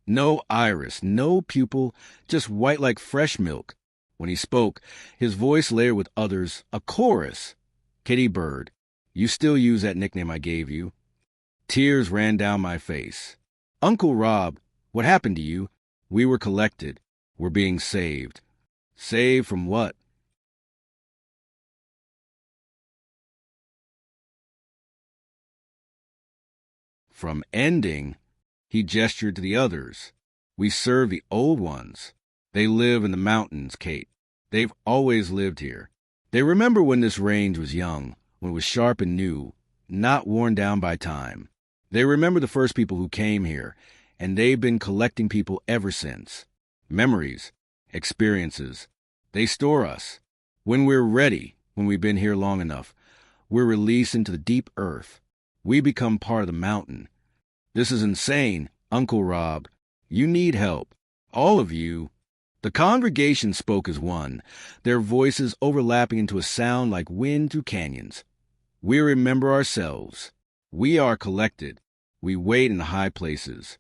No iris, no pupil, just white like fresh milk. When he spoke, his voice layered with others, a chorus. Kitty Bird, you still use that nickname I gave you. Tears ran down my face. Uncle Rob, what happened to you? We were collected. We're being saved. Saved from what? From ending. He gestured to the others. We serve the old ones. They live in the mountains, Kate. They've always lived here. They remember when this range was young, when it was sharp and new, not worn down by time. They remember the first people who came here, and they've been collecting people ever since. Memories, experiences. They store us. When we're ready, when we've been here long enough, we're released into the deep earth. We become part of the mountain. This is insane, Uncle Rob. You need help. All of you. The congregation spoke as one, their voices overlapping into a sound like wind through canyons. We remember ourselves. We are collected. We wait in the high places.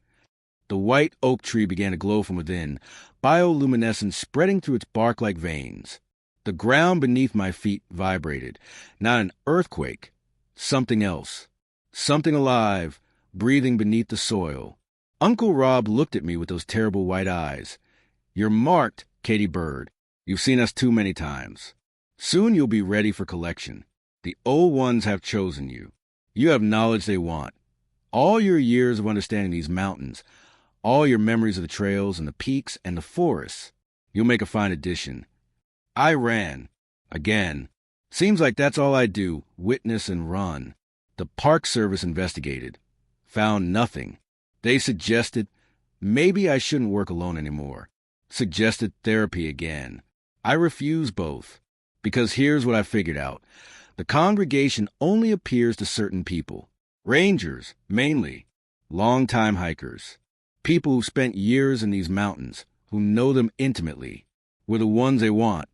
The white oak tree began to glow from within, bioluminescence spreading through its bark-like veins. The ground beneath my feet vibrated. Not an earthquake. Something else. Something alive, breathing beneath the soil. Uncle Rob looked at me with those terrible white eyes. You're marked, Katie Bird. You've seen us too many times. Soon you'll be ready for collection. The old ones have chosen you. You have knowledge they want. All your years of understanding these mountains, all your memories of the trails and the peaks and the forests. You'll make a fine addition. I ran. Again. Seems like that's all I do, witness and run. The Park Service investigated. Found nothing. They suggested maybe I shouldn't work alone anymore. Suggested therapy again. I refused both. Because here's what I figured out. The congregation only appears to certain people. Rangers, mainly. Long-time hikers. People who've spent years in these mountains, who know them intimately. We're the ones they want.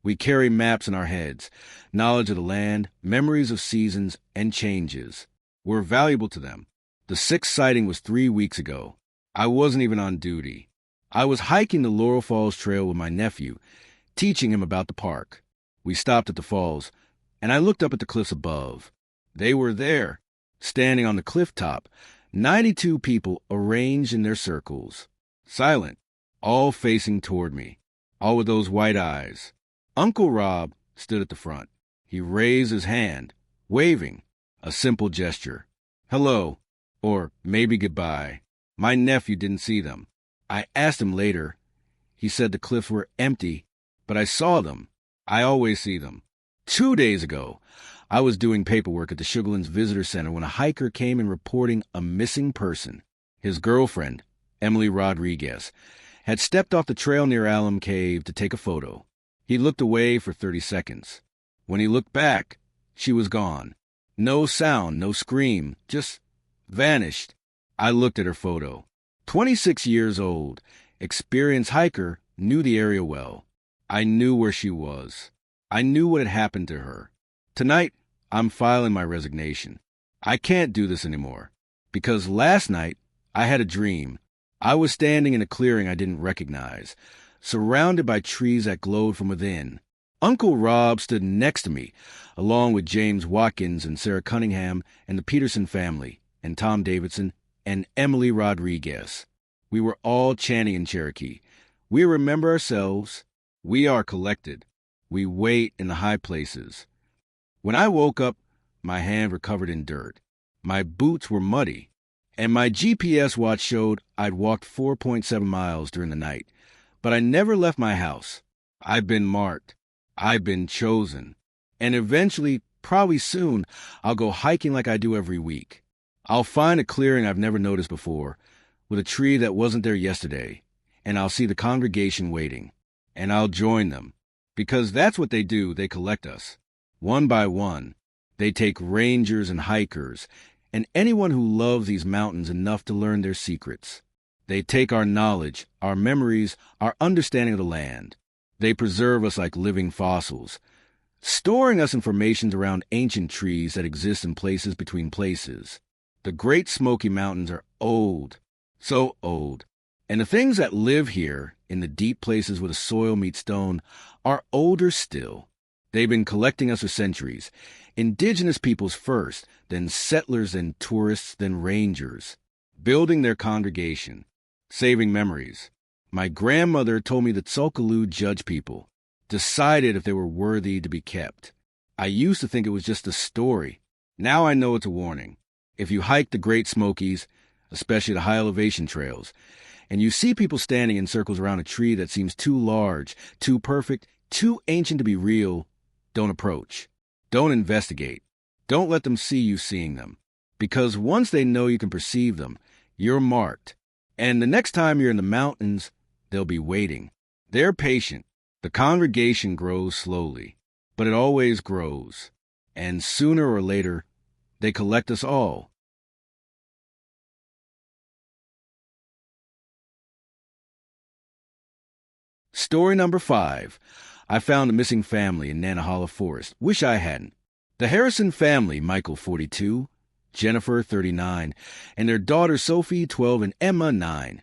We carry maps in our heads, knowledge of the land, memories of seasons and changes. We're valuable to them. The sixth sighting was 3 weeks ago. I wasn't even on duty. I was hiking the Laurel Falls Trail with my nephew, teaching him about the park. We stopped at the falls, and I looked up at the cliffs above. They were there, standing on the cliff top, 92 people arranged in their circles. Silent, all facing toward me, all with those white eyes. Uncle Rob stood at the front. He raised his hand, waving, a simple gesture. Hello, or maybe goodbye. My nephew didn't see them. I asked him later. He said the cliffs were empty, but I saw them. I always see them. 2 days ago, I was doing paperwork at the Sugarlands Visitor Center when a hiker came in reporting a missing person. His girlfriend, Emily Rodriguez, had stepped off the trail near Alum Cave to take a photo. He looked away for 30 seconds. When he looked back, she was gone. No sound, no scream, just vanished. I looked at her photo. 26 years old, experienced hiker, knew the area well. I knew where she was. I knew what had happened to her. Tonight, I'm filing my resignation. I can't do this anymore. Because last night, I had a dream. I was standing in a clearing I didn't recognize, surrounded by trees that glowed from within. Uncle Rob stood next to me, along with James Watkins and Sarah Cunningham and the Peterson family, and Tom Davidson, and Emily Rodriguez. We were all chanting in Cherokee. We remember ourselves. We are collected. We wait in the high places. When I woke up, my hands were covered in dirt. My boots were muddy. And my GPS watch showed I'd walked 4.7 miles during the night. But I never left my house. I've been marked. I've been chosen. And eventually, probably soon, I'll go hiking like I do every week. I'll find a clearing I've never noticed before, with a tree that wasn't there yesterday, and I'll see the congregation waiting, and I'll join them, because that's what they do. They collect us. One by one, they take rangers and hikers, and anyone who loves these mountains enough to learn their secrets. They take our knowledge, our memories, our understanding of the land. They preserve us like living fossils. storing us information around ancient trees that exist in places between places. The Great Smoky Mountains are old, so old, and the things that live here in the deep places where the soil meets stone are older still. They've been collecting us for centuries. Indigenous peoples first, then settlers, then tourists, then rangers, building their congregation, saving memories. My grandmother told me that Tsul'kalu judged people, decided if they were worthy to be kept. I used to think it was just a story. Now I know it's a warning. If you hike the Great Smokies, especially the high-elevation trails, and you see people standing in circles around a tree that seems too large, too perfect, too ancient to be real, don't approach. Don't investigate. Don't let them see you seeing them. Because once they know you can perceive them, you're marked. And the next time you're in the mountains, they'll be waiting. They're patient. The congregation grows slowly, but it always grows. And sooner or later, they collect us all. Story number 5. I found a missing family in Nantahala Forest. Wish I hadn't. The Harrison family, Michael, 42, Jennifer, 39, and their daughters Sophie, 12, and Emma, 9,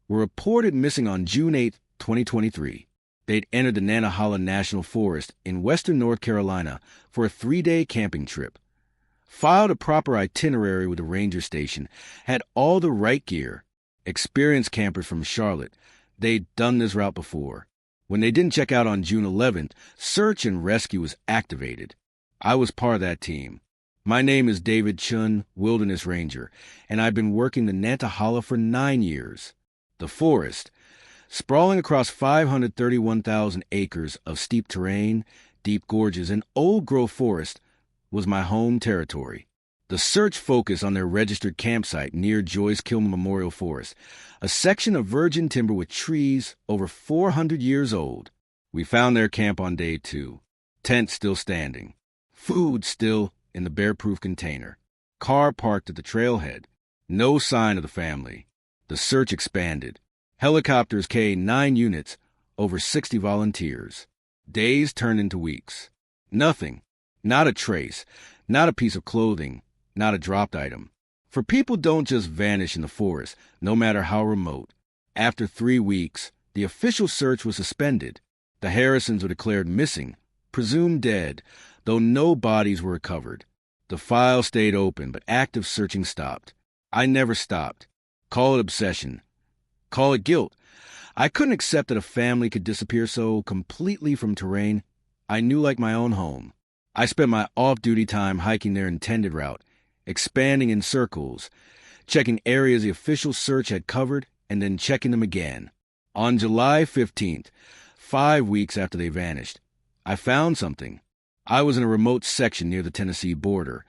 were reported missing on June 8, 2023. They'd entered the Nantahala National Forest in western North Carolina for a 3-day camping trip. Filed a proper itinerary with the ranger station, had all the right gear. Experienced campers from Charlotte. They'd done this route before. When they didn't check out on June 11th, search and rescue was activated. I was part of that team. My name is David Chun, Wilderness Ranger, and I've been working the Nantahala for 9 years. The forest, sprawling across 531,000 acres of steep terrain, deep gorges, and old-growth forest, was my home territory. The search focused on their registered campsite near Joyce Kilmer Memorial Forest, a section of virgin timber with trees over 400 years old. We found their camp on day 2. Tent still standing. Food still in the bear-proof container. Car parked at the trailhead. No sign of the family. The search expanded. Helicopters carried 9 units, over 60 volunteers. Days turned into weeks. Nothing. Not a trace. Not a piece of clothing. Not a dropped item. For people don't just vanish in the forest, no matter how remote. After 3 weeks, the official search was suspended. The Harrisons were declared missing, presumed dead, though no bodies were recovered. The file stayed open, but active searching stopped. I never stopped. Call it obsession. Call it guilt. I couldn't accept that a family could disappear so completely from terrain I knew like my own home. I spent my off-duty time hiking their intended route, expanding in circles, checking areas the official search had covered, and then checking them again. On July 15th, 5 weeks after they vanished, I found something. I was in a remote section near the Tennessee border,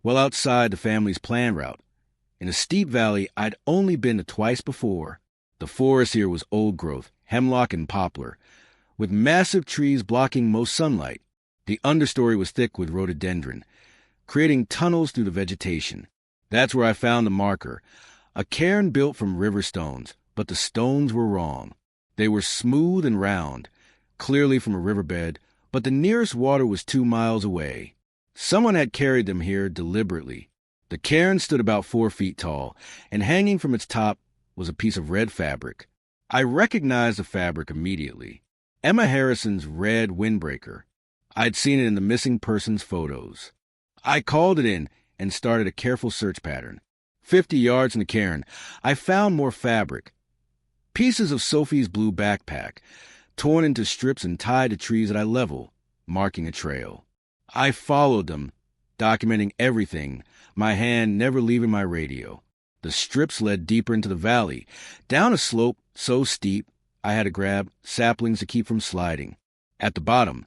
well outside the family's planned route, in a steep valley I'd only been to twice before. The forest here was old growth, hemlock and poplar, with massive trees blocking most sunlight. The understory was thick with rhododendron, creating tunnels through the vegetation. That's where I found the marker, a cairn built from river stones, but the stones were wrong. They were smooth and round, clearly from a riverbed, but the nearest water was 2 miles away. Someone had carried them here deliberately. The cairn stood about 4 feet tall, and hanging from its top was a piece of red fabric. I recognized the fabric immediately. Emma Harrison's red windbreaker. I'd seen it in the missing persons photos. I called it in and started a careful search pattern. 50 yards from the cairn, I found more fabric. Pieces of Sophie's blue backpack, torn into strips and tied to trees at eye level, marking a trail. I followed them, documenting everything, my hand never leaving my radio. The strips led deeper into the valley, down a slope so steep I had to grab saplings to keep from sliding. At the bottom,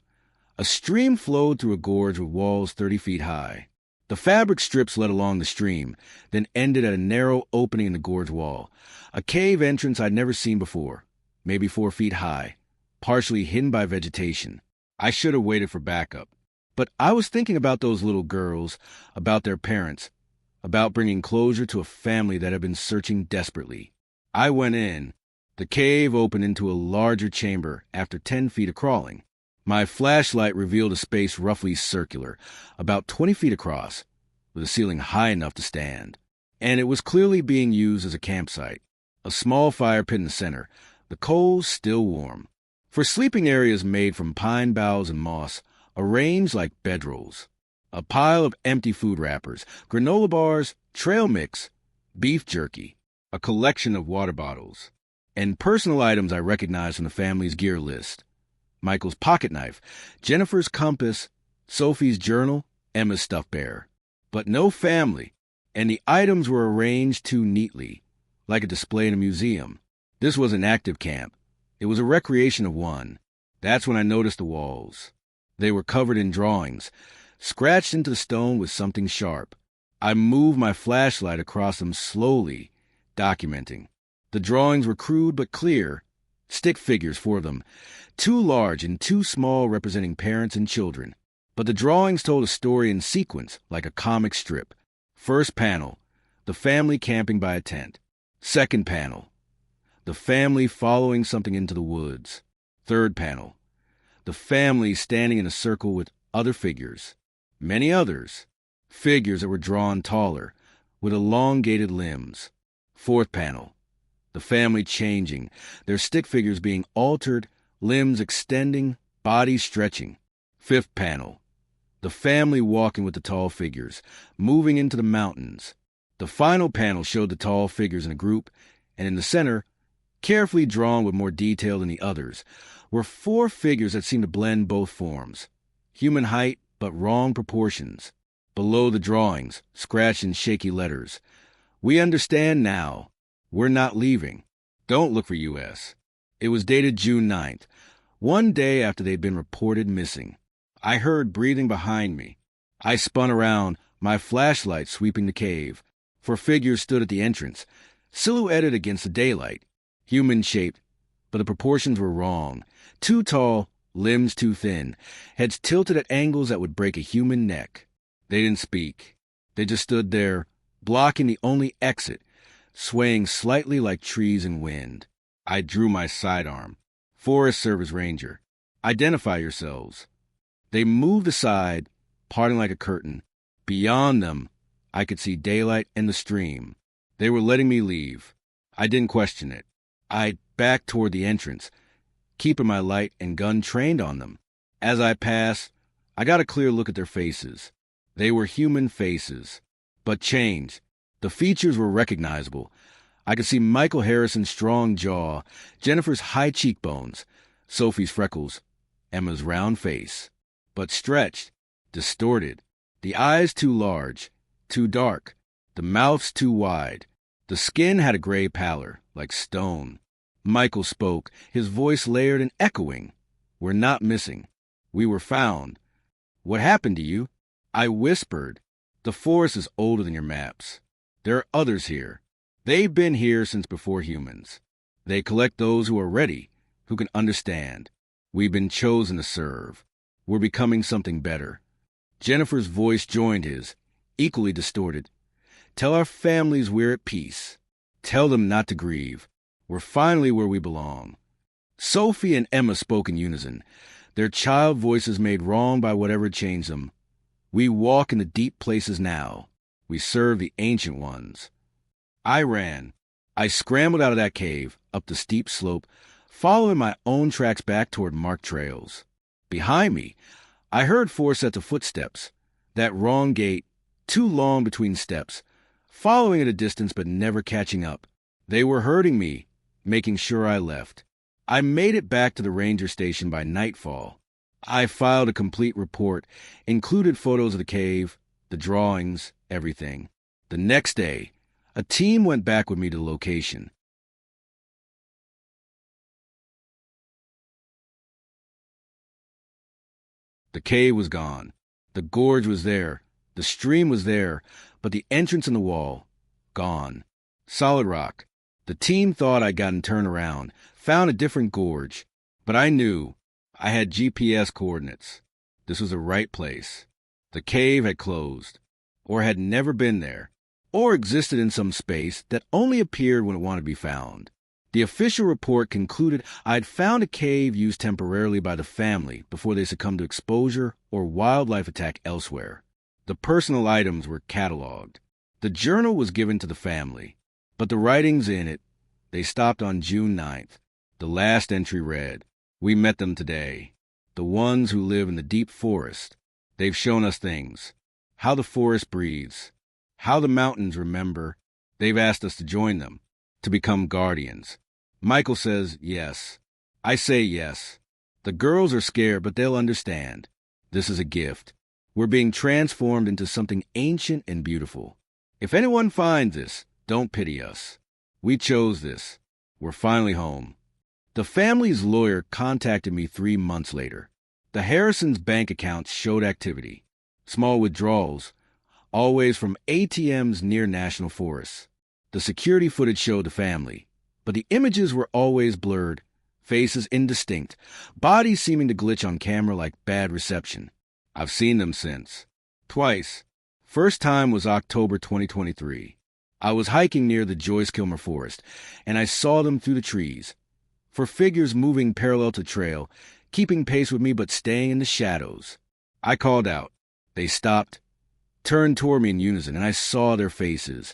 a stream flowed through a gorge with walls 30 feet high. The fabric strips led along the stream, then ended at a narrow opening in the gorge wall, a cave entrance I'd never seen before, maybe 4 feet high, partially hidden by vegetation. I should have waited for backup. But I was thinking about those little girls, about their parents, about bringing closure to a family that had been searching desperately. I went in. The cave opened into a larger chamber after 10 feet of crawling. My flashlight revealed a space roughly circular, about 20 feet across, with a ceiling high enough to stand. And it was clearly being used as a campsite. A small fire pit in the center, the coals still warm. For sleeping areas made from pine boughs and moss, arranged like bedrolls. A pile of empty food wrappers, granola bars, trail mix, beef jerky, a collection of water bottles, and personal items I recognized from the family's gear list. Michael's pocket knife, Jennifer's compass, Sophie's journal, Emma's stuffed bear. But no family, and the items were arranged too neatly, like a display in a museum. This was an active camp. It was a recreation of one. That's when I noticed the walls. They were covered in drawings, scratched into the stone with something sharp. I moved my flashlight across them slowly, documenting. The drawings were crude but clear. Stick figures, 4 of them, 2 large and 2 small, representing parents and children. But the drawings told a story in sequence, like a comic strip. First panel, the family camping by a tent. Second panel, the family following something into the woods. Third panel, the family standing in a circle with other figures. Many others. Figures that were drawn taller, with elongated limbs. Fourth panel, the family changing, their stick figures being altered, limbs extending, bodies stretching. Fifth panel, the family walking with the tall figures, moving into the mountains. The final panel showed the tall figures in a group, and in the center, carefully drawn with more detail than the others, were 4 figures that seemed to blend both forms. Human height, but wrong proportions. Below the drawings, scratched in shaky letters. We understand now. We're not leaving. Don't look for U.S. It was dated June 9th, one day after they'd been reported missing. I heard breathing behind me. I spun around, my flashlight sweeping the cave. 4 figures stood at the entrance, silhouetted against the daylight. Human-shaped, but the proportions were wrong. Too tall, limbs too thin, heads tilted at angles that would break a human neck. They didn't speak. They just stood there, blocking the only exit, swaying slightly like trees in wind. I drew my sidearm. Forest Service Ranger. Identify yourselves. They moved aside, parting like a curtain. Beyond them, I could see daylight and the stream. They were letting me leave. I didn't question it. I backed toward the entrance, keeping my light and gun trained on them. As I passed, I got a clear look at their faces. They were human faces, but changed. The features were recognizable. I could see Michael Harrison's strong jaw, Jennifer's high cheekbones, Sophie's freckles, Emma's round face. But stretched, distorted. The eyes too large, too dark. The mouths too wide. The skin had a gray pallor, like stone. Michael spoke, his voice layered and echoing. We're not missing. We were found. What happened to you? I whispered. The forest is older than your maps. There are others here. They've been here since before humans. They collect those who are ready, who can understand. We've been chosen to serve. We're becoming something better. Jennifer's voice joined his, equally distorted. Tell our families we're at peace. Tell them not to grieve. We're finally where we belong. Sophie and Emma spoke in unison, their child voices made wrong by whatever changed them. We walk in the deep places now. We serve the ancient ones. I ran. I scrambled out of that cave, up the steep slope, following my own tracks back toward marked trails. Behind me, I heard 4 sets of footsteps. That wrong gait, too long between steps, following at a distance but never catching up. They were herding me, making sure I left. I made it back to the ranger station by nightfall. I filed a complete report, included photos of the cave, the drawings, everything. The next day, a team went back with me to the location. The cave was gone. The gorge was there. The stream was there, but the entrance in the wall, gone. Solid rock. The team thought I'd gotten turned around, found a different gorge, but I knew. I had GPS coordinates. This was the right place. The cave had closed, or had never been there, or existed in some space that only appeared when it wanted to be found. The official report concluded I'd found a cave used temporarily by the family before they succumbed to exposure or wildlife attack elsewhere. The personal items were cataloged. The journal was given to the family, but the writings in it, they stopped on June 9th. The last entry read, "We met them today. The ones who live in the deep forest. They've shown us things. How the forest breathes. How the mountains remember. They've asked us to join them, to become guardians." Michael says yes. I say yes. The girls are scared, but they'll understand. This is a gift. We're being transformed into something ancient and beautiful. If anyone finds this, don't pity us. We chose this. We're finally home. The family's lawyer contacted me 3 months later. The Harrisons' bank accounts showed activity. Small withdrawals, always from ATMs near national forests. The security footage showed the family, but the images were always blurred, faces indistinct, bodies seeming to glitch on camera like bad reception. I've seen them since. Twice. First time was October 2023. I was hiking near the Joyce Kilmer Forest, and I saw them through the trees. For figures moving parallel to trail, keeping pace with me but staying in the shadows. I called out. They stopped, turned toward me in unison, and I saw their faces.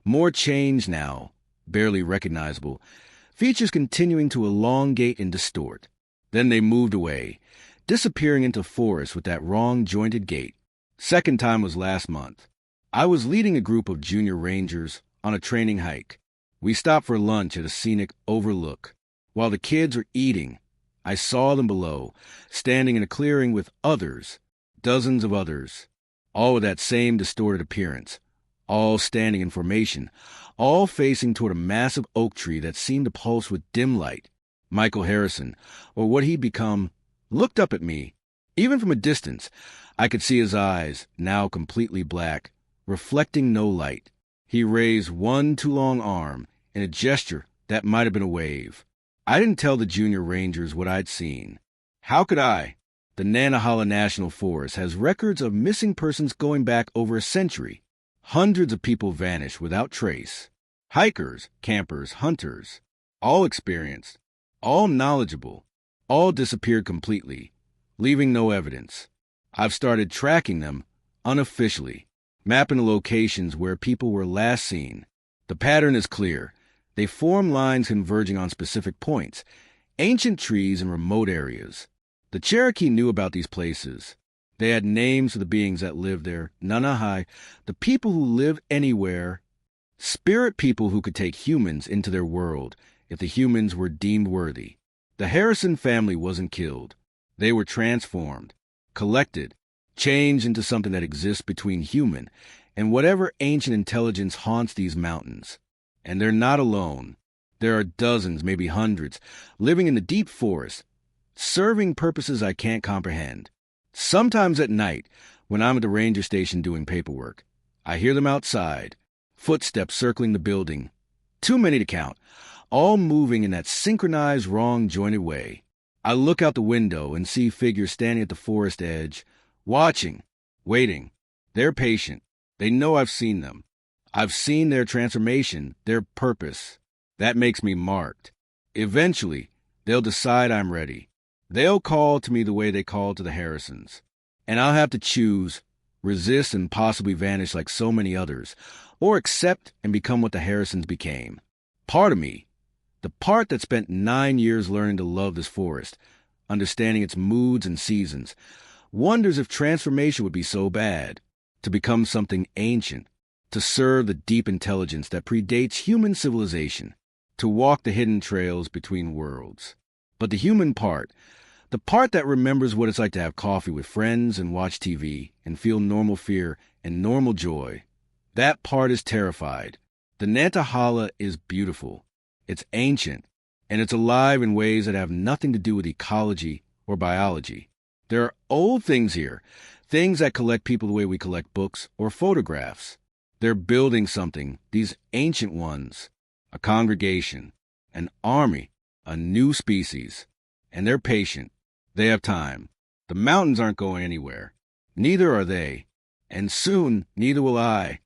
More changed now, barely recognizable, features continuing to elongate and distort. Then they moved away, disappearing into forest with that wrong jointed gait. Second time was last month. I was leading a group of junior rangers on a training hike. We stopped for lunch at a scenic overlook. While the kids were eating, I saw them below, standing in a clearing with others, dozens of others, all with that same distorted appearance, all standing in formation, all facing toward a massive oak tree that seemed to pulse with dim light. Michael Harrison, or what he'd become, looked up at me. Even from a distance, I could see his eyes, now completely black, reflecting no light. He raised one too long arm in a gesture that might have been a wave. I didn't tell the junior rangers what I'd seen. How could I? The Nantahala National Forest has records of missing persons going back over a century. Hundreds of people vanished without trace. Hikers, campers, hunters, all experienced, all knowledgeable, all disappeared completely, leaving no evidence. I've started tracking them unofficially, mapping the locations where people were last seen. The pattern is clear. They form lines converging on specific points, ancient trees in remote areas. The Cherokee knew about these places. They had names for the beings that lived there, Nantahala, the people who live anywhere, spirit people who could take humans into their world if the humans were deemed worthy. The Harrison family wasn't killed. They were transformed, collected, changed into something that exists between human and whatever ancient intelligence haunts these mountains. And they're not alone. There are dozens, maybe hundreds, living in the deep forest, serving purposes I can't comprehend. Sometimes at night, when I'm at the ranger station doing paperwork, I hear them outside, footsteps circling the building, too many to count, all moving in that synchronized, wrong-jointed way. I look out the window and see figures standing at the forest edge, watching, waiting. They're patient. They know I've seen them. I've seen their transformation, their purpose. That makes me marked. Eventually, they'll decide I'm ready. They'll call to me the way they called to the Harrisons. And I'll have to choose, resist and possibly vanish like so many others, or accept and become what the Harrisons became. Part of me, the part that spent 9 years learning to love this forest, understanding its moods and seasons, wonders if transformation would be so bad, to become something ancient, to serve the deep intelligence that predates human civilization, to walk the hidden trails between worlds. But the human part, the part that remembers what it's like to have coffee with friends and watch TV and feel normal fear and normal joy, that part is terrified. The Nantahala is beautiful. It's ancient, and it's alive in ways that have nothing to do with ecology or biology. There are old things here, things that collect people the way we collect books or photographs. They're building something, these ancient ones, a congregation, an army, a new species. And they're patient. They have time. The mountains aren't going anywhere. Neither are they. And soon, neither will I.